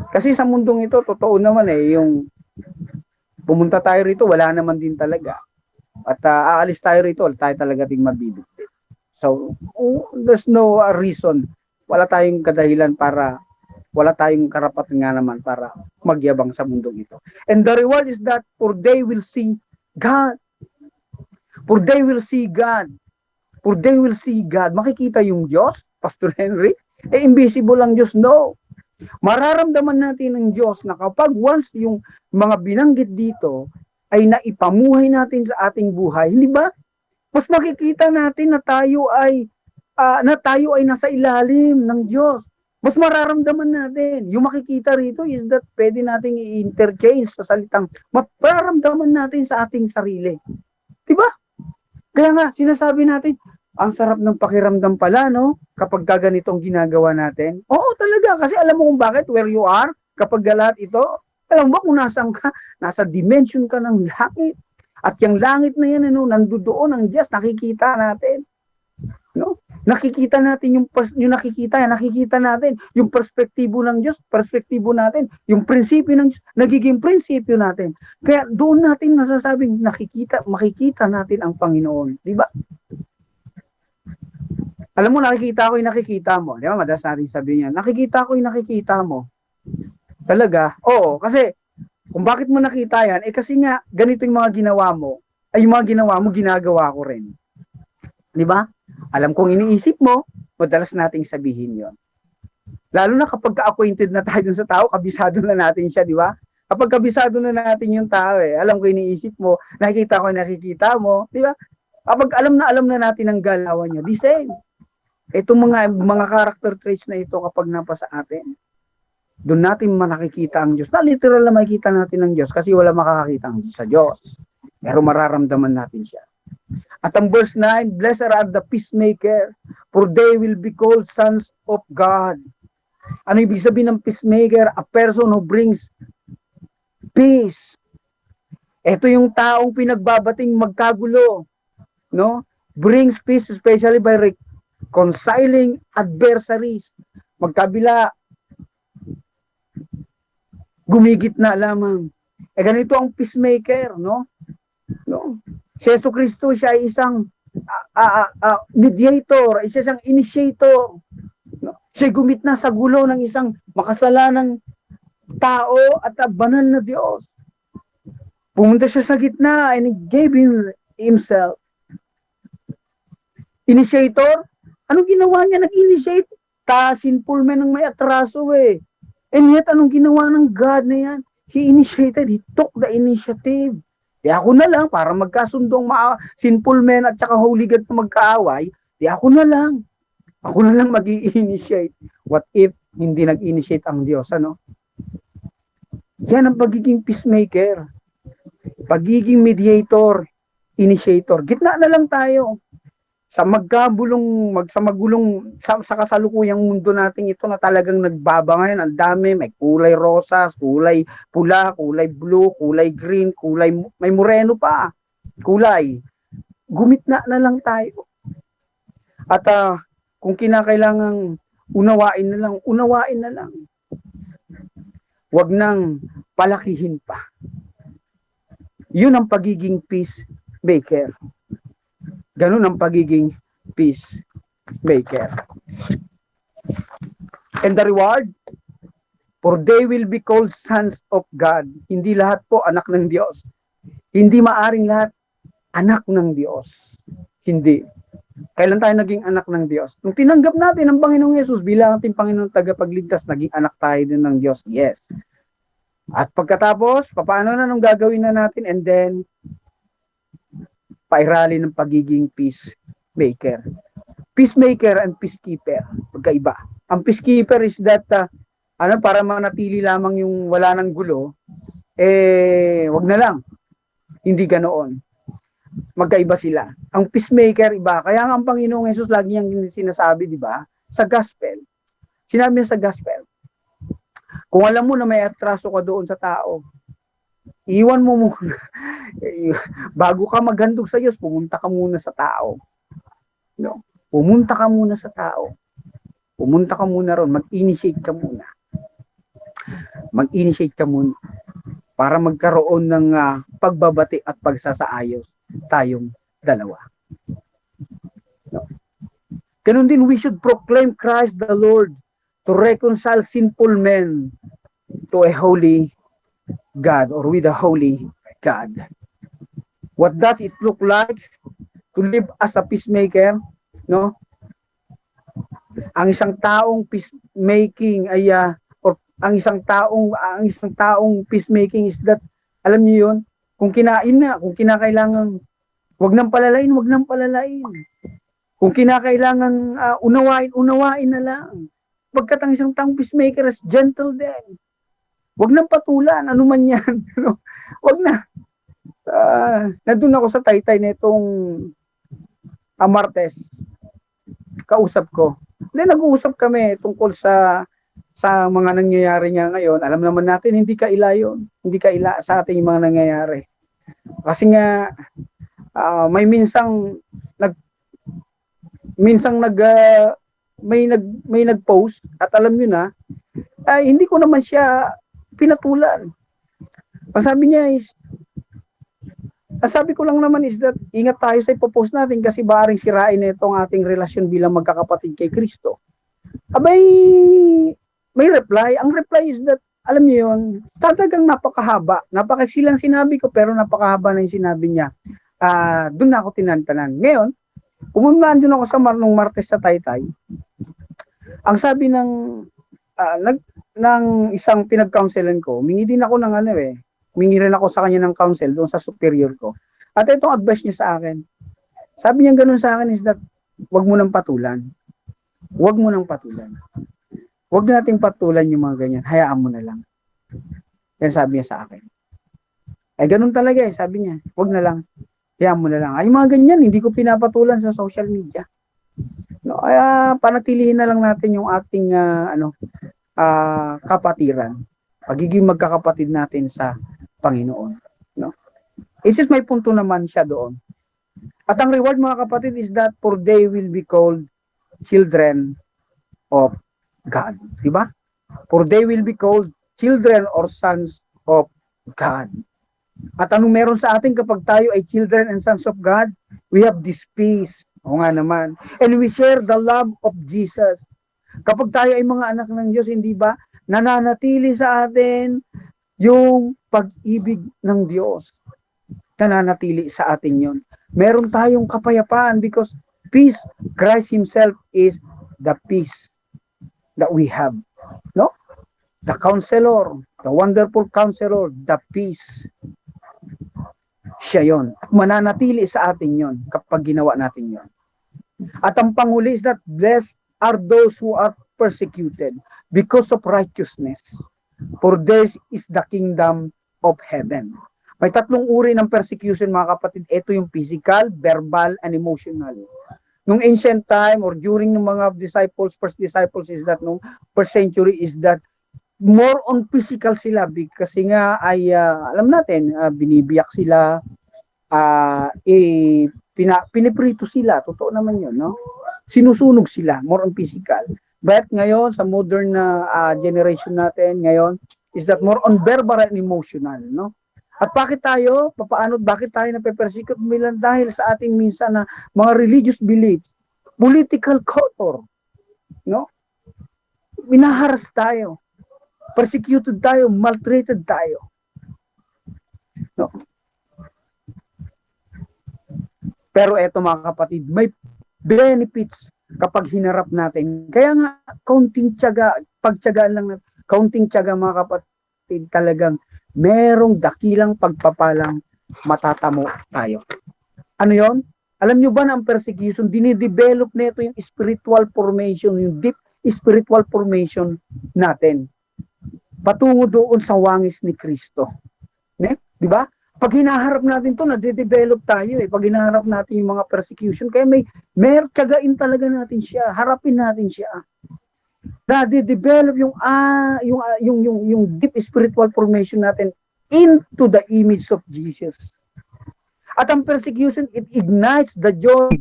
Kasi sa mundong ito, totoo naman yung pumunta tayo rito, wala naman din talaga. At aalis tayo rito, tayo talaga ding mabibigti. So, there's no reason. Wala tayong kadahilan wala tayong karapatan nga naman para magyabang sa mundong ito. And the reward is that for they will see God. For they will see God. For they will see God. Makikita yung Diyos, Pastor Henry? Invisible ang Diyos? No. Mararamdaman natin ng Diyos na kapag once yung mga binanggit dito ay naipamuhay natin sa ating buhay, hindi ba? Mas makikita natin na tayo ay nasa ilalim ng Diyos. Mas mararamdaman natin. Yung makikita rito is that pwede nating i-interchange sa salitang mararamdaman natin sa ating sarili. Diba? Kaya nga, sinasabi natin, ang sarap ng pakiramdam pala, no? Kapag ganitong ginagawa natin. Oo, talaga. Kasi alam mo kung bakit, where you are, kapag lahat ito, alam mo kung nasaan ka, nasa dimension ka ng langit. At yung langit na yan, nandoon ang Diyos, nakikita natin. No? Nakikita natin yung nakikita natin yung perspektibo ng Diyos, perspektibo natin, yung prinsipyo ng Diyos, nagiging prinsipyo natin. Kaya doon natin nasasabing makikita natin ang Panginoon, di ba? Alam mo, nakikita ko yung nakikita mo. Di ba? Madalas natin sabihin yan, nakikita ko yung nakikita mo. Talaga? Oo, kasi kung bakit mo nakita yan, kasi nga ganito yung mga ginawa mo, ay yung mga ginawa mo, ginagawa ko rin. Di ba? Alam kong iniisip mo, madalas nating sabihin yon. Lalo na kapag ka-acquainted na tayo dun sa tao, kabisado na natin siya, di ba? Kapag kabisado na natin yung tao, alam ko iniisip mo, nakikita mo, di ba? Kapag alam na natin ang galawan niya, the same. Itong mga character traits na ito kapag napasa atin, doon natin nakikita ang Diyos. Na literal na makikita natin ang Diyos kasi wala makakakita sa Diyos. Pero mararamdaman natin siya. At ang verse 9, blessed are the peacemaker, for they will be called sons of God. Ano ibig sabihin ng peacemaker? A person who brings peace. Ito yung taong pinagbabating magkagulo, no? Brings peace, especially by reconciling adversaries. Magkabila, gumigitna lamang. Ganito ang peacemaker, no? Si Yesu Cristo, siya ay isang mediator, isa isang initiator. Siya gumitna sa gulo ng isang makasalanang tao at banal na Diyos. Pumunta siya sa gitna and he gave himself. Initiator? Anong ginawa niya? Nag-initiate? Sinful man ang may atraso eh. And yet, anong ginawa ng God na yan? He initiated, He took the initiative. Ako na lang, para magkasundong sinful men at saka holy God na magkaaway, ako na lang. Ako na lang mag-i-initiate. What if hindi nag-initiate ang Diyos, ano? Yan ang pagiging peacemaker. Pagiging mediator, initiator. Gitna na lang tayo. Sa kasalukuyang mundo natin ito na talagang nagbaba ngayon, ang dami, may kulay rosas, kulay pula, kulay blue, kulay green, may moreno pa, kulay. Gumitna na lang tayo. At kung kinakailangang unawain na lang. Huwag nang palakihin pa. Yun ang pagiging peacemaker. Ganun ang pagiging peacemaker. And the reward, for they will be called sons of God. Hindi lahat po anak ng Diyos. Hindi maaring lahat anak ng Diyos. Hindi. Kailan tayo naging anak ng Diyos? Nung tinanggap natin ang Panginoong Yesus bilang ating Panginoong tagapagligtas, naging anak tayo din ng Diyos. Yes. At pagkatapos, paano na nung gagawin na natin? And then, pairali ng pagiging peacemaker. Peacemaker and peacekeeper. Magkaiba. Ang peacekeeper is that, para manatili lamang yung wala ng gulo, wag na lang. Hindi ganoon. Magkaiba sila. Ang peacemaker, iba. Kaya nga ang Panginoong Yesus lagi niyang sinasabi, di ba? Sa gospel. Sinabi niya sa gospel, kung alam mo na may atraso ka doon sa tao, iwan mo muna. Bago ka maghandog sa Diyos, pumunta ka muna sa tao. No? Pumunta ka muna sa tao. Pumunta ka muna ron. Mag-initiate ka muna. Mag-initiate ka muna. Para magkaroon ng pagbabati at pagsasaayos tayong dalawa. No? Ganun din, we should proclaim Christ the Lord to reconcile sinful men to a holy God or with a holy God. What does it look like to live as a peacemaker? No? Ang isang taong peacemaking ay ang isang taong peacemaking is that, alam niyo yun, kung kinakailangan, wag nang palalain. Kung kinakailangan unawain na lang. Pagkat ang isang taong peacemaker is gentle din. Wag nang patulan, ano man yan. Wag na. Nandun ako sa taytay nitong Martes. Kausap ko. Nag-uusap kami tungkol sa mga nangyayari nga ngayon. Alam naman natin, hindi kaila yun. Hindi kaila sa ating mga nangyayari. Kasi nga, may may nag-post at alam nyo na, hindi ko naman siya pinatulan. Ang sabi ko lang naman is that ingat tayo sa ipopost natin kasi baaring sirain na itong ating relasyon bilang magkakapatid kay Kristo. Abay, may reply. Ang reply is that, alam niyo yun, talagang napakahaba. Napakaksilang sinabi ko pero napakahaba na yung sinabi niya. Doon na ako tinantanan. Ngayon, pumuntaan doon ako sa nung Martes sa Taytay. Ang sabi ng isang pinag-counselan ko, mingi din ako ng mingi rin ako sa kanya ng counsel doon sa superior ko. At itong advice niya sa akin. Sabi niya ganun sa akin is that, wag mo nang patulan. Wag mo nang patulan. Wag nating patulan yung mga ganyan. Hayaan mo na lang. Yan sabi niya sa akin. Ay ganun talaga sabi niya. Wag na lang. Hayaan mo na lang. Ay mga ganyan, hindi ko pinapatulan sa social media. No, panatilihin na lang natin yung ating kapatiran. Pagiging magkakapatid natin sa Panginoon. No? It's just may punto naman siya doon. At ang reward mga kapatid is that for they will be called children of God. Diba? For they will be called children or sons of God. At anong meron sa atin kapag tayo ay children and sons of God? We have this peace. O nga naman. And we share the love of Jesus. Kapag tayo ay mga anak ng Diyos, hindi ba, nananatili sa atin yung pag-ibig ng Diyos. Nananatili sa atin yon. Meron tayong kapayapaan because peace, Christ Himself is the peace that we have. No? The counselor, the wonderful counselor, the peace. Siya yon. At mananatili sa atin yon kapag ginawa natin yon. At ang panghuli is that blessed are those who are persecuted because of righteousness. For theirs is the kingdom of heaven. May tatlong uri ng persecution, mga kapatid. Ito yung physical, verbal, and emotional. Nung ancient time or during ng mga disciples, first disciples is that nung first century is that more on physical sila kasi nga ay alam natin, binibiyak sila, piniprito sila, totoo naman yun, no? Sinusunog sila, more on physical. But ngayon, sa modern generation natin, ngayon, is that more on verbal and emotional, no? At bakit tayo, bakit tayo nape-persecute bilang dahil sa ating minsan na mga religious beliefs, political color, no? Minaharas tayo, persecuted tayo, maltreated tayo. No? Pero eto mga kapatid, may benefits kapag hinarap natin. Kaya nga, kaunting tiyaga, pagtiyagaan lang, kaunting tiyaga mga kapatid, talagang merong dakilang pagpapalang matatamo tayo. Ano yon? Alam nyo ba na ang persecution, dinidevelop nito yung spiritual formation, yung deep spiritual formation natin. Patungo doon sa wangis ni Kristo. Di ba? Pag hinaharap natin to, nade-develop tayo eh. Pag hinaharap natin yung mga persecution, kaya may tiyagain talaga natin siya. Harapin natin siya. Nade-develop yung deep spiritual formation natin into the image of Jesus. At ang persecution, it ignites the joy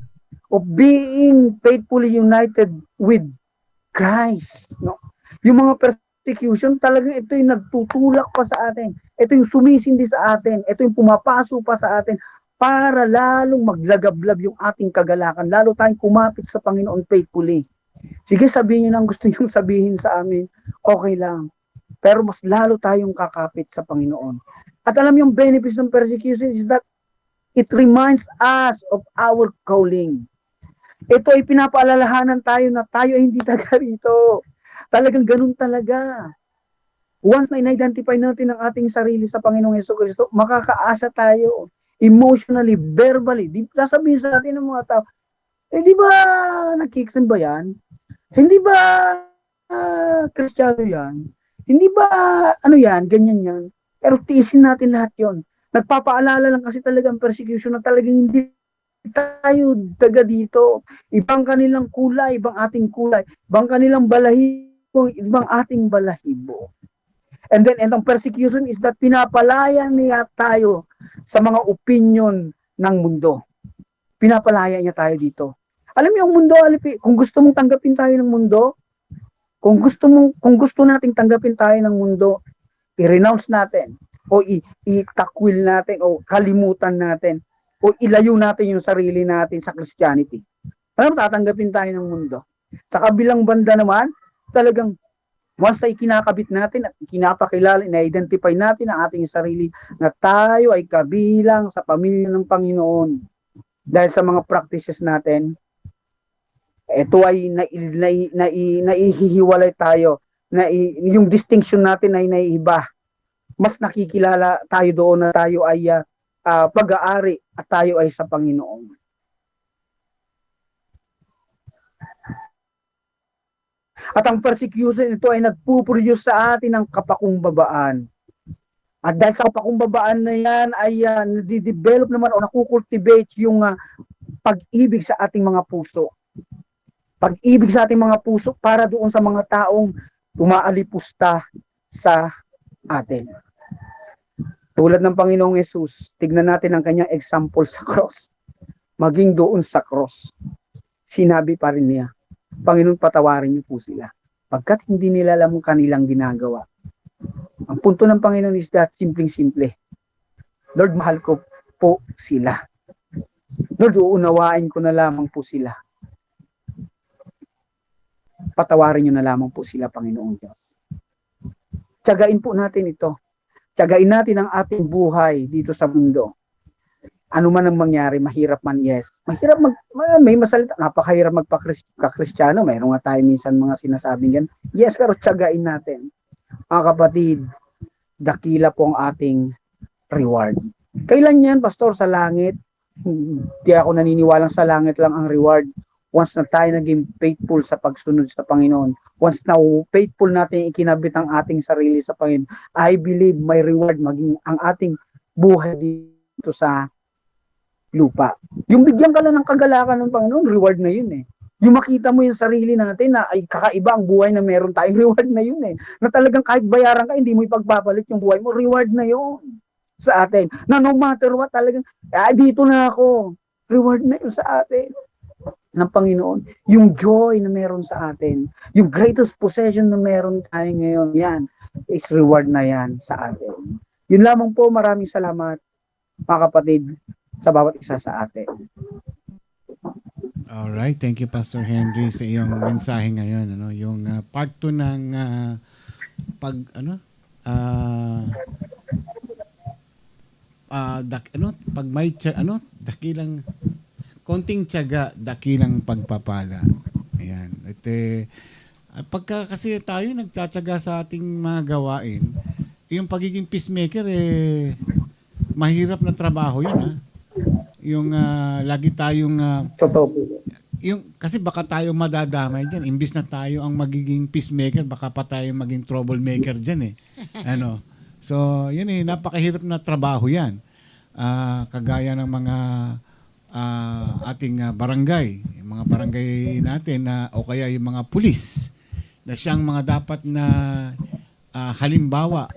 of being faithfully united with Christ. No? Yung mga persecution, talagang ito yung nagtutulak pa sa atin. Ito yung sumisindi sa atin. Ito yung pumapaso pa sa atin para lalong maglagablab yung ating kagalakan. Lalo tayong kumapit sa Panginoon faithfully. Sige, sabihin nyo na ang gusto nyo sabihin sa amin. Okay lang. Pero mas lalo tayong kakapit sa Panginoon. At alam yung benefits ng persecution is that it reminds us of our calling. Ito ay pinapaalalahanan tayo na tayo ay hindi taga rito. Talagang ganun talaga. Once na in-identify natin ang ating sarili sa Panginoong Jesucristo, makakaasa tayo. Emotionally, verbally. Di sasabihin sa atin ng mga tao, di ba nakikita ba yan? Hindi ba Kristiyano yan? Hindi ba ano yan? Ganyan yan. Pero tiisin natin lahat yon. Nagpapaalala lang kasi talagang persecution na talagang hindi tayo taga dito. Ibang kanilang kulay, ibang ating kulay. Ibang kanilang balahibo, ibang ating balahibo. And then, ang persecution is that pinapalaya niya tayo sa mga opinion ng mundo. Pinapalaya niya tayo dito. Alam niyo, ang mundo, kung gusto mong tanggapin tayo ng mundo, kung gusto nating tanggapin tayo ng mundo, i-renounce natin, o itakwil natin, o kalimutan natin, o ilayo natin yung sarili natin sa Christianity. Alam, tatanggapin tayo ng mundo. Sa kabilang banda naman, talagang once na ikinakabit natin at ikinapakilala, na-identify natin ang ating sarili na tayo ay kabilang sa pamilya ng Panginoon. Dahil sa mga practices natin, ito ay naihihiwalay tayo, yung distinction natin ay naiiba. Mas nakikilala tayo doon na tayo ay pag-aari at tayo ay sa Panginoon. At ang persecution ito ay nagpuproduce sa atin ng kapakumbabaan. At dahil sa kapakumbabaan na yan ay nadidevelop naman o nakukultivate yung pag-ibig sa ating mga puso. Pag-ibig sa ating mga puso para doon sa mga taong umaalipusta sa atin. Tulad ng Panginoong Yesus, tignan natin ang kanyang example sa cross. Maging doon sa cross, sinabi pa rin niya, Panginoon, patawarin niyo po sila. Pagkat hindi nila alam ang kanilang ginagawa. Ang punto ng Panginoon is that simpleng-simple. Lord, mahal ko po sila. Lord, uunawain ko na lamang po sila. Patawarin niyo na lamang po sila, Panginoong Diyos. Tiyagain po natin ito. Tiyagain natin ang ating buhay dito sa mundo. Ano man ang mangyari, mahirap man, yes. Mahirap may masalita, napakahirap magpa-Kristiyano. Mayroon nga tayo minsan mga sinasabing yan. Yes, pero tiyagain natin. Mga kapatid, dakila po ang ating reward. Kailan yan, Pastor? Sa langit? Hindi ako naniniwalang sa langit lang ang reward. Once na tayo naging faithful sa pagsunod sa Panginoon, once na faithful natin ikinabit ang ating sarili sa Panginoon, I believe may reward maging ang ating buhay dito sa lupa. Yung bigyan ka lang ng kagalakan ng Panginoon, reward na yun eh. Yung makita mo yung sarili natin na ay kakaiba ang buhay na meron tayong reward na yun eh. Na talagang kahit bayaran ka, hindi mo ipagpapalit yung buhay mo, reward na yun sa atin. Na no matter what, talagang, dito na ako. Reward na yun sa atin ng Panginoon. Yung joy na meron sa atin, yung greatest possession na meron tayo ngayon, yan, is reward na yan sa atin. Yun lamang po, maraming salamat, mga kapatid, sa bawat isa sa atin. Alright, thank you Pastor Henry sa iyong mensahe ngayon, ano, yung part 2 ng pag may dakilang konting tiyaga, dakilang pagpapala. Ayan. At pagka kasi tayo nagtsatsaga sa ating mga gawain, yung pagiging peacemaker mahirap na trabaho 'yun, ha. Yung lagi tayong yung kasi baka tayo madadamay diyan imbis na tayo ang magiging peacemaker, baka pa tayo maging troublemaker diyan ano. So yun napakahirap na trabaho 'yan. Kagaya ng mga ating barangay, yung mga barangay natin o kaya yung mga pulis na siyang mga dapat na halimbawa,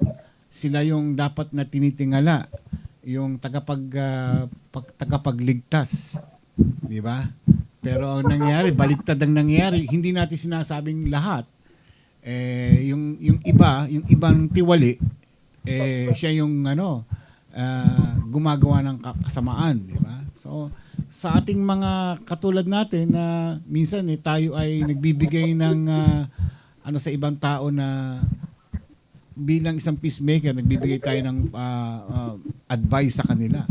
sila yung dapat na tinitingala, yung tagapagligtas, di ba? Pero ang nangyari, baliktad ang nangyari. Hindi natin sinasabing lahat. Yung ibang tiwali, siya yung gumagawa ng kasamaan, di ba? So sa ating mga katulad natin na minsan tayo ay nagbibigay ng sa ibang tao na bilang isang peacemaker, nagbibigay tayo ng advice sa kanila.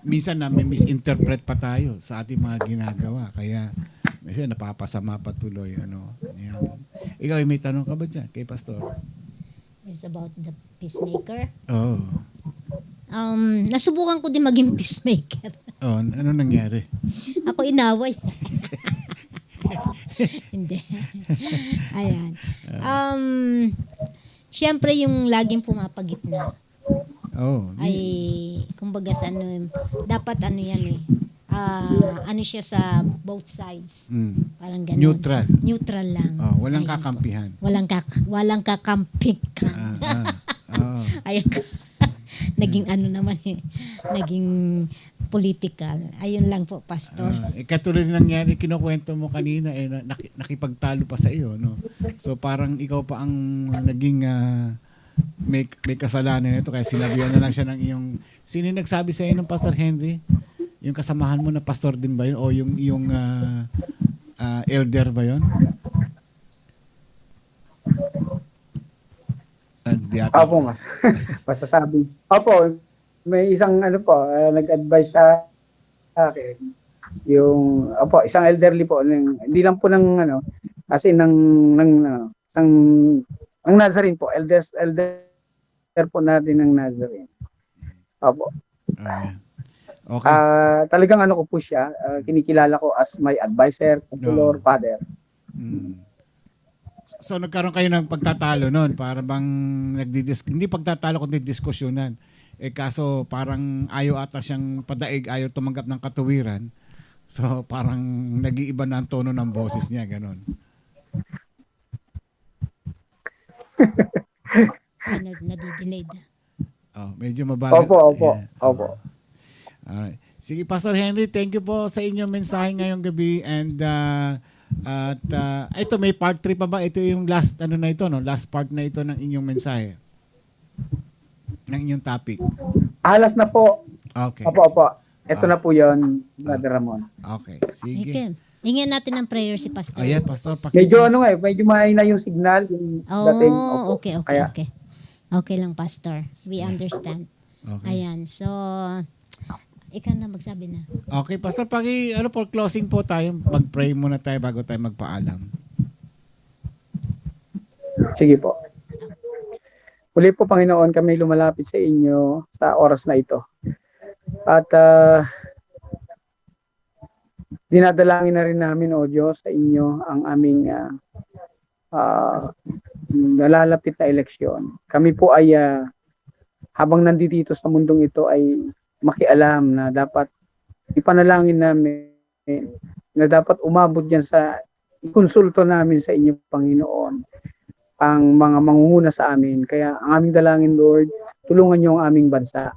Minsan na may misinterpret pa tayo sa ating mga ginagawa. Kaya minsan napapasama patuloy. Yan. Ikaw may tanong ka ba dyan kay Pastor? It's about the peacemaker. Oh. Nasubukan ko din maging peacemaker. Oh, ano nangyari? Ako inaway. Hindi. Ayan. Siyempre yung laging pumapagitna. Oh. Ay, kumbaga sa dapat yan ano siya sa both sides. Parang ganun. Neutral lang. Oh, walang kakampihan. Walang kakampikan. Ayan. Naging naging political. Ayun lang po, Pastor. Katulad ng nangyari, kinukwento mo kanina, nakipagtalo pa sa iyo, no? So parang ikaw pa ang naging may kasalanan nito, kaya sinabihan na lang siya ng iyong, sino nagsabi sa iyo ng Pastor Henry? Yung kasamahan mo na pastor din ba yun? O yung elder ba yun? Opo, masasabi. Opo, may isang nag-advise sa akin. Yung isang elderly po, hindi lang po ng kasi ng Nazarene po, elder po natin ng Nazarene. Opo. Okay. Talagang ko po siya, kinikilala ko as my advisor, counselor, father. So nagkaroon kayo ng pagtatalo noon, para bang hindi pagtatalo kundi diskusyonan. Kaso parang ayaw ata siyang padaig, ayaw tumanggap ng katuwiran. So parang nag-iiba na ang tono ng boses niya, ganon. Nadidelayed. Medyo mabagal. Opo. Alright. Sige, Pastor Henry, thank you po sa inyong mensahe ngayong gabi, and At ito, may part 3 pa ba? Ito yung last, ano na ito, no? Last part na ito ng inyong mensahe. Ng inyong topic. Alas na po. Okay. Opo. Ito na po yun, Brother Ramon. Okay, sige. Okay. Hingin natin ng prayer si Pastor. Ayan, Pastor. Medyo medyo mahina yung signal. Yung dating. Opo. Okay. Kaya, Okay lang, Pastor. We understand. Okay. Ayan. So, ikaw na magsabi na. Okay, Pastor, for closing po tayo, mag-pray muna tayo bago tayo magpaalam. sige po. Muli po, Panginoon, kami lumalapit sa inyo sa oras na ito. At dinadalangin na rin namin, O Diyos, sa inyo ang aming nalalapit na eleksyon. Kami po ay habang nandito sa mundong ito ay makialam na dapat ipanalangin namin na dapat umabot yan sa ikonsulto namin sa inyo, Panginoon, ang mga mangunguna sa amin. Kaya ang aming dalangin, Lord, tulungan niyo ang aming bansa.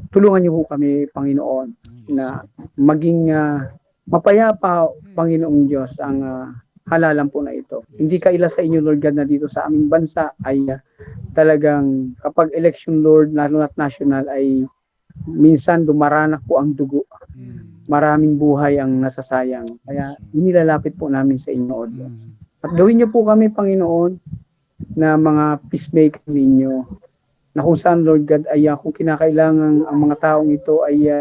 Tulungan niyo po kami, Panginoon, na maging mapayapa, Panginoong Diyos, ang halalan po na ito. Hindi kaila sa inyo, Lord God, na dito sa aming bansa ay talagang kapag election, Lord, lalo na't national, ay minsan dumaranak po ang dugo. Maraming buhay ang nasasayang. Kaya inilalapit po namin sa inyo, O Diyos. At gawin niyo po kami, Panginoon, na mga peacemaker ninyo, na kung saan, Lord God, ay kung kinakailangan ang mga taong ito ay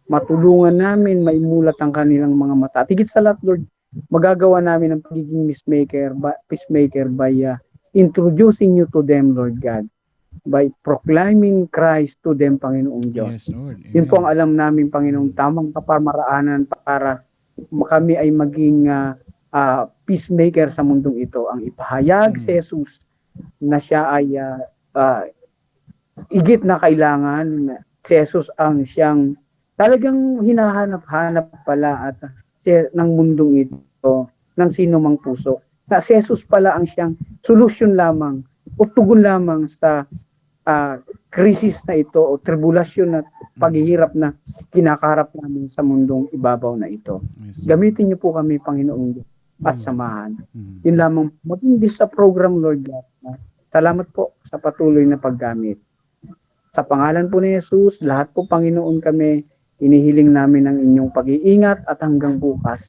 matulungan namin, maimulat ang kanilang mga mata. Tigit sa lahat, Lord, magagawa namin ang pagiging peacemaker by introducing you to them, Lord God, by proclaiming Christ to them, Panginoong Diyos. Yes, Lord. Yun po ang alam namin, Panginoong, tamang kapamaraanan para kami ay maging peacemaker sa mundong ito. Ang ipahayag si Jesus na siya ay igit na kailangan. Si Jesus ang siyang talagang hinahanap-hanap pala at ng mundong ito, ng sino mang puso. Na si Jesus pala ang siyang solusyon lamang o tugon lamang sa krisis na ito o tribulasyon at paghihirap na kinakaharap namin sa mundong ibabaw na ito. Yes, Gamitin niyo po kami, Panginoong Diyos, at samahan. Yun lamang, maging sa program, Lord God. Salamat po sa patuloy na paggamit. Sa pangalan po ni Jesus, lahat po, Panginoon, kami, inihiling namin ang inyong pag-iingat at hanggang bukas,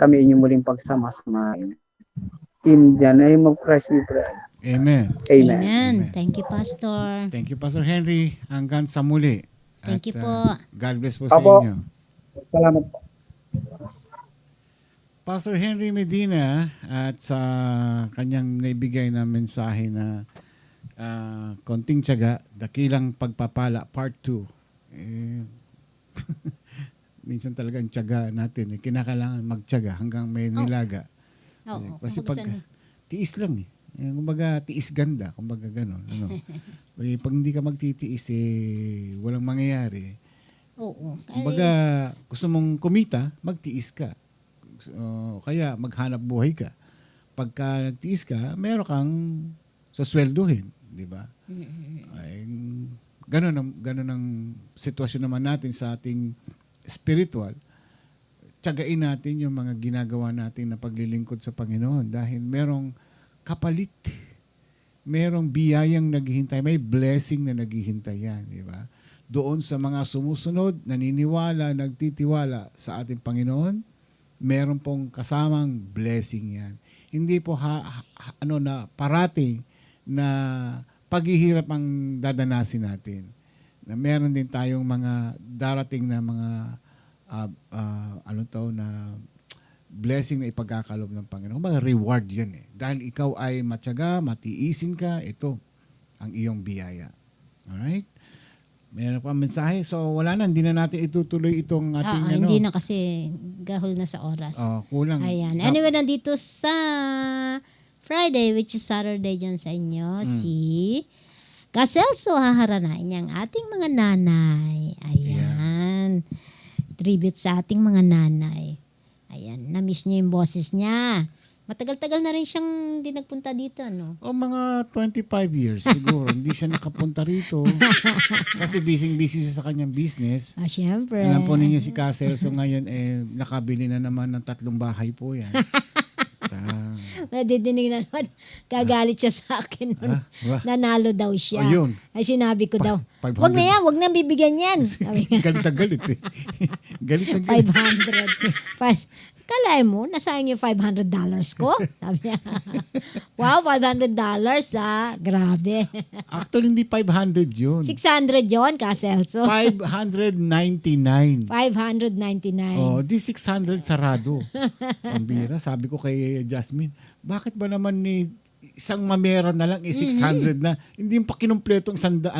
kami inyong muling pagsamasamahin. In the name of Christ we pray. Amen. Amen. Amen. Thank you, Pastor. Thank you, Pastor Henry. Hanggang sa muli. Thank you po. God bless po sa Opo. inyo. Salamat po. Pastor Henry Medina at sa kanyang naibigay na mensahe na konting tiyaga, dakilang pagpapala, part 2. Minsan talaga ang tiyaga natin, kinakailangan magtiyaga hanggang may nilaga. Kasi pag tiis lang kumbaga tiis ganda, kumbaga gano'n. Pag hindi ka magtitiis, walang mangyayari. Oo. Kumbaga, gusto mong kumita, magtiis ka. Kaya maghanap buhay ka. Pagka nagtiis ka, meron kang sasweldohin, di ba? Ay, ganun ang sitwasyon naman natin sa ating spiritual. Tiyagain natin yung mga ginagawa natin na paglilingkod sa Panginoon dahil merong kapalit. Merong biyayang naghihintay, may blessing na naghihintay yan, di ba? Doon sa mga sumusunod, naniniwala, nagtitiwala sa ating Panginoon, meron pong kasamang blessing yan. Hindi po na parating na paghihirap ang dadanasin natin. Na meron din tayong mga darating na mga na blessing na ipagkakalob ng Panginoon. Mga reward yan Dahil ikaw ay matyaga, matiisin ka, ito ang iyong biyaya. Alright? Meron pa mensahe. So wala na, hindi na natin itutuloy itong ating Hindi na kasi gahol na sa oras. Kulang. Ayan. Anyway, nandito sa Friday, which is Saturday dyan sa inyo, si Caselso haharanain niya ang ating mga nanay. Ayan. Tribute sa ating mga nanay. Ayan. Na-miss niyo yung boses niya. Matagal-tagal na rin siyang hindi nagpunta dito, no? O mga 25 years siguro. Hindi siya nakapunta rito. Kasi busy sa kanyang business. Siyempre. Alam po ninyo si Caselso ngayon, nakabili na naman ng 3 bahay po yan. Nadidinig na naman, gagalit siya sa akin nun. Nanalo daw siya. Yun. Ay sinabi ko daw, 500. wag na yan, wag na bibigyan yan. Sabi nga, Galit na galit eh. Galit na galit. 500. Kalahin mo, nasayang yung $500 ko? Sabi niya, wow, $500 grabe. Actually, hindi 500 yun. 600 yun, Caselso. 599. 599. Oh, di 600 sarado. Pambira, sabi ko kay Jasmine, bakit ba naman ni isang mamera na lang 600 na, hindi pa kinumpletong 600.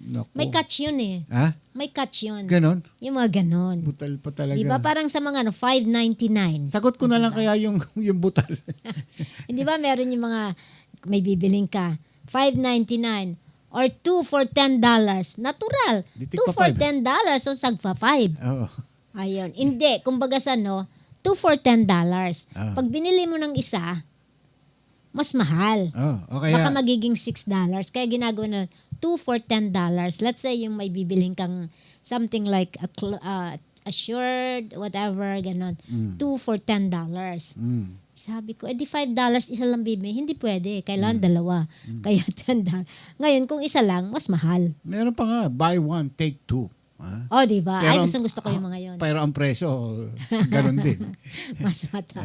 Naku. May catch yun eh. Ha? May catch yun. Ganon? Yung mga ganon. Butal pa talaga. Di ba parang sa mga 599. Sagot ko na lang kaya yung butal. Hindi ba meron yung mga may bibiling ka, 599 or 2 for $10. Natural. 2 for $10, so sagpa 5. Oo. Ayun. Hindi, kumbaga sa 2 for $10. Pag binili mo ng isa, mas mahal. Okay. Baka magiging $6. Kaya ginagawa na 2 for $10. Let's say yung may bibilhin kang something like a shirt, whatever, ganon. 2 for $10. Sabi ko, di $5 isa lang bibili. Hindi pwede. Kailangan dalawa. Kaya $10. Ngayon, kung isa lang, mas mahal. Meron pa nga, buy one, take two. Oh, di ba? Ay, gusto ko yung mga yon. Pero ang presyo, ganun din. Mas mata.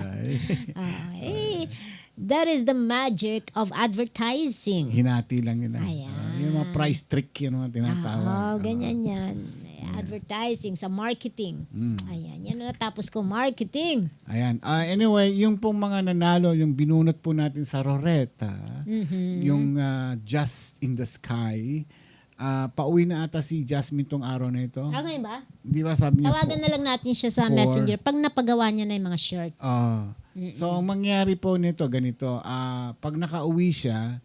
That is the magic of advertising. Hinati lang yun. Ayan. Yung mga price trick, yun mga tinatawag. Ganyan yan. Advertising sa marketing. Ayan. Yan na natapos ko, marketing. Ayan. Anyway, yung pong mga nanalo, yung binunot po natin sa Roreta, yung Just in the Sky, pauwi na ata si Jasmine tong araw na ito. Ngayon ba? Di ba sabi niya? Tawagan na lang natin siya sa messenger pag napagawa niya na yung mga shirt. So, ang mangyari po nito, ganito, pag nakauwi siya,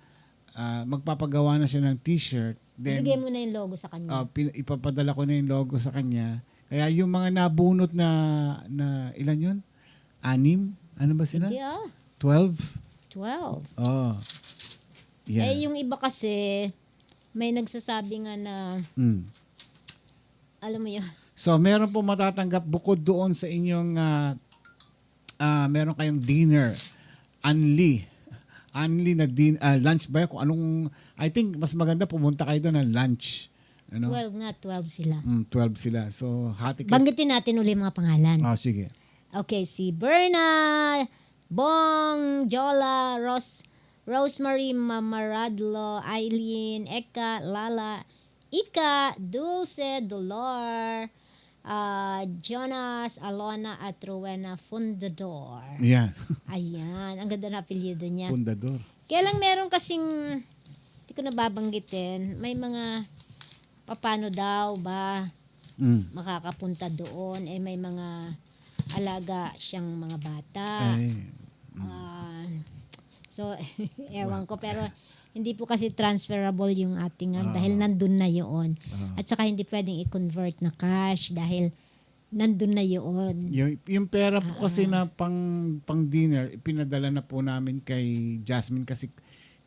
magpapagawa na siya ng t-shirt. Then, ibigay mo na yung logo sa kanya. Ipapadala ko na yung logo sa kanya. Kaya yung mga nabunot na ilan yun? 6? Ano ba sila? Hindi 12? 12. Yeah. Yung iba kasi, may nagsasabi nga na, alam mo yun. So, meron po matatanggap bukod doon sa inyong meron kayong dinner. Unli na lunch ba? Kung anong, I think mas maganda pumunta kayo doon ng lunch. 12 sila. 12 sila. So, hati kayo. Banggitin natin uli mga pangalan. Sige. Okay, si Berna, Bong, Jola, Rosemary, Mamaradlo, Eileen, Eka, Lala, Ika, Dulce, Dolor, Jonas, Alona at Rowena Fundador. Yeah. Ayan, ang ganda na apelyido niya. Fundador. Kaya lang meron kasing, hindi ko nababanggitin, may mga paano daw ba makakapunta doon, may mga alaga siyang mga bata. So, ewan ko, pero hindi po kasi transferable yung ating dahil nandun na yun. At saka hindi pwedeng i-convert na cash dahil nandun na yun. Yung pera po kasi na pang dinner, pinadala na po namin kay Jasmine kasi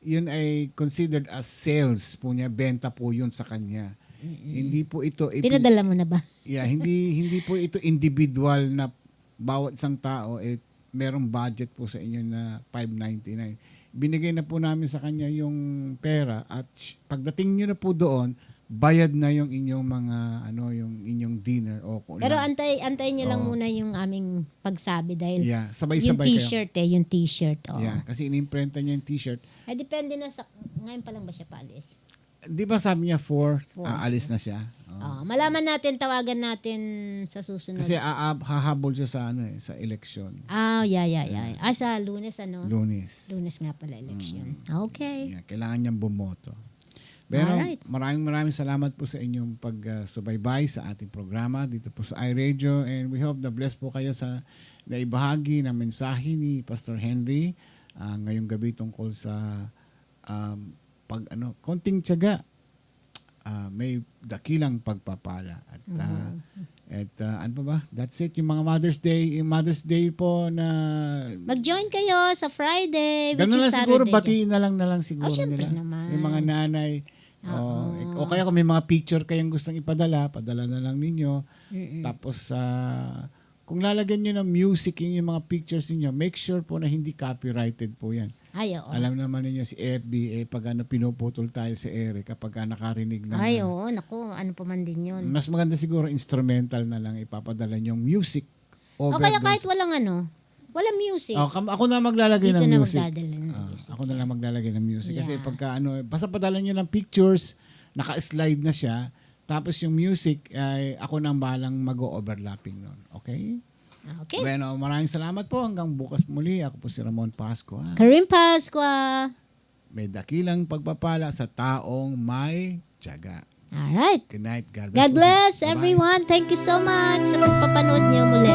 yun ay considered as sales po niya, benta po yun sa kanya. Hindi po ito pinadala mo na ba? Yeah, hindi po ito individual na bawat isang tao merong budget po sa inyo na $599. Binigay na po namin sa kanya yung pera at pagdating niyo na po doon, bayad na yung inyong mga yung inyong dinner Pero antayin niyo lang muna yung aming pagsabi dahil sabay-sabay yung t-shirt yung t-shirt. Yeah, kasi inimprenta niya yung t-shirt. Ay depende na sa ngayon pa lang ba siya paalis? Di ba sabi niya 4, alis na siya? Malaman natin, tawagan natin sa susunod. Kasi hahabol siya sa sa eleksyon. Yeah. Sa Lunes Lunes. Lunes nga pala eleksyon. Okay. Yeah, kailangan niyang bumoto. Pero maraming salamat po sa inyong pagsubaybay sa ating programa dito po sa iRadio, and we hope na blessed po kayo sa naibahagi ng mensahe ni Pastor Henry ngayong gabi tungkol sa konting tiyaga may dakilang pagpapala. At ano pa ba? That's it. Yung mga Mother's Day po na... Mag-join kayo sa Friday, which Ganun is lang siguro, Saturday. batiin na lang siguro syempre nila. naman. Yung mga nanay. O kaya kung may mga picture kayong gustong ipadala, padala na lang ninyo. Tapos, kung lalagyan nyo ng music yung mga pictures niyo, make sure po na hindi copyrighted po yan. Ay, oo. Alam naman ninyo si FB, pag pinuputol tayo sa ere, kapag nakarinig na. Ay, oo. Naku, ano pa man din yun. Mas maganda siguro instrumental na lang ipapadala yung music. O kaya kahit walang music. Ako na maglalagay Dito ng na music. magdadala ng music. Ako na lang maglalagay ng music. Kasi Yeah. pagka basta padala nyo ng pictures, naka-slide na siya, tapos yung music, ay ako nang balang mag-overlapping nun. Okay? Okay. Bueno, maraming salamat po. Hanggang bukas muli. Ako po si Ramon Pascua. Karim Pascua. May dakilang pagpapala sa taong may tiyaga. Alright. Good night. God bless. God bless Bye-bye. everyone. Thank you so much sa pagpapanood niyo muli.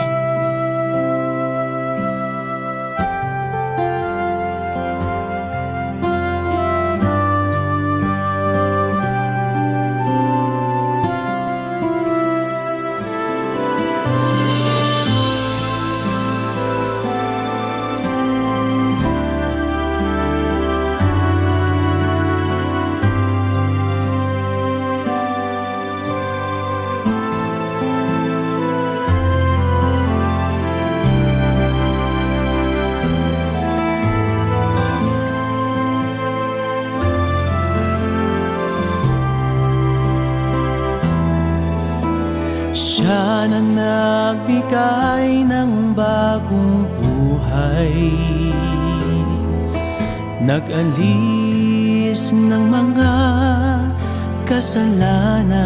Siya na nagbigay ng bagong buhay, nag-alis ng mga kasalanan,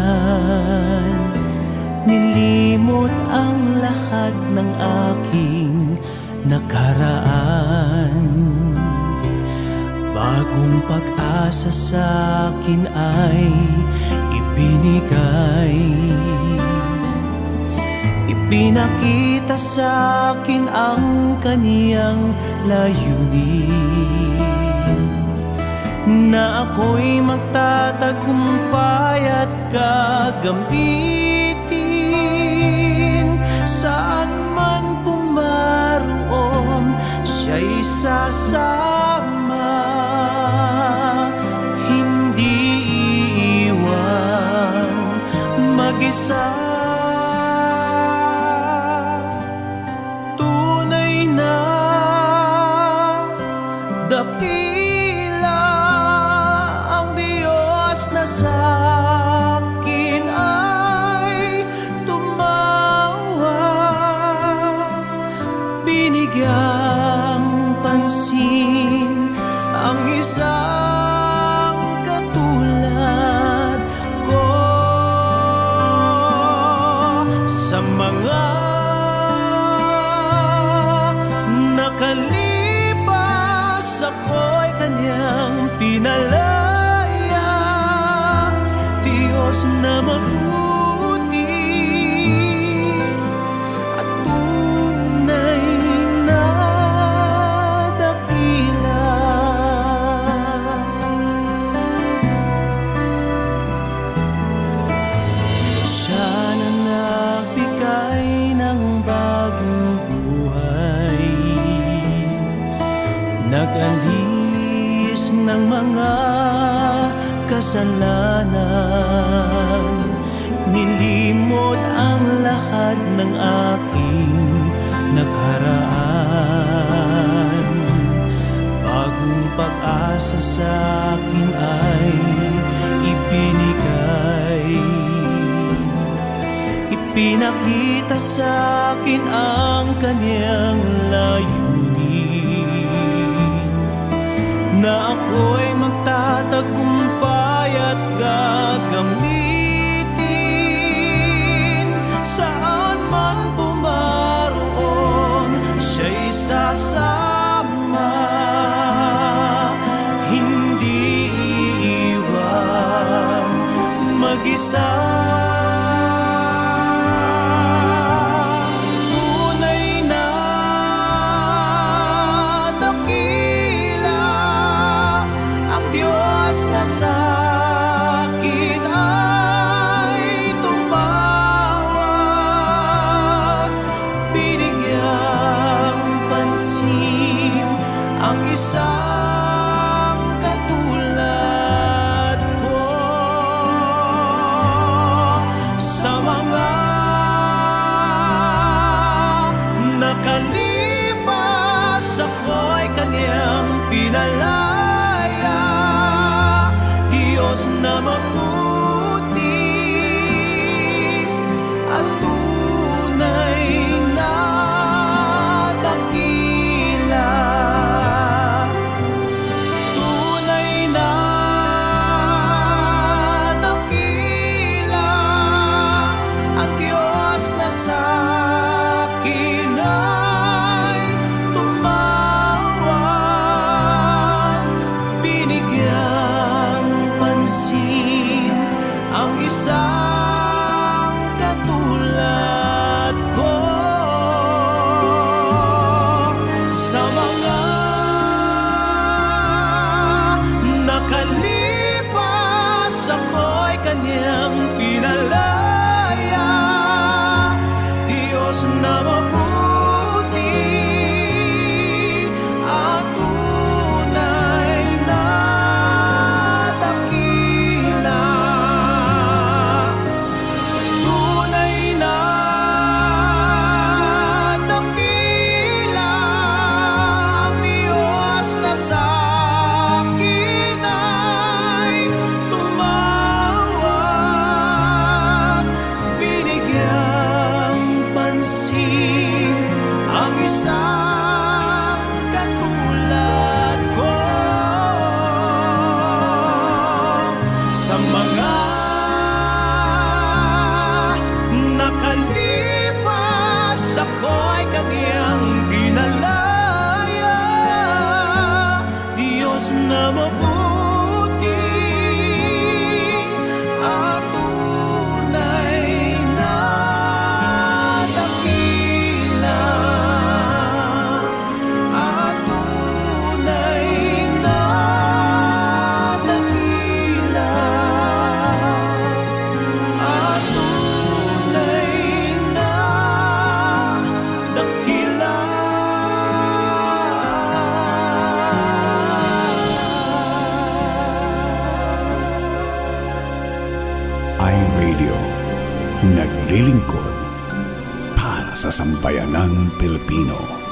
nilimot ang lahat ng aking nakaraan. Bagong pag-asa sa akin ay ibinigay. Ipinakita sa akin ang kaniyang layunin, na ako'y magtatagumpay at gagamitin. Saan man pumaroon, siya'y sasama, hindi iiwan mag-isa. Dakila ang Diyos na sa akin ay tumawag, binigyang pansin ang isang katulad ko. Sa mga ako'y kanyang pinalaya, Diyos na mabuti at tunay na dakila. Siya na nagbigay ng bagong buhay, nag-alis ng mga kasalanan, nilimot ang lahat ng aking nakaraan. Bagong pag-asa sa akin ay ibinigay. Ipinakita sa akin ang kaniyang layunin, na ako'y magtatagumpay at gagamitin. Saan man pumaroon, siya'y sasama, hindi iiwan mag-isa. Sa akin ang isang katulad ko. Sa mga nakalipas ako'y kanyang pinalaya, Diyos na mabuti at tunay na dakila. Tunay na dakila at Diyos na sa akin ay tumawag. Binigyan pansin ang isang katulad ko. Sa mga nakalipas ako'y kanyang pinalaya, Diyos na mabuti at tunay na dakila. Tunay na dakila ang Diyos na sa akin ay tumawag. Binigyang pansin ang isang katulad ko. Sa mga nakalipas ako'y kanyang pinalaya, Diyos na mabuti at tunay na dakila. At tunay na dakila. At tunay na dakila. iRadio, naglilingkod para sa sambayanang Pilipino.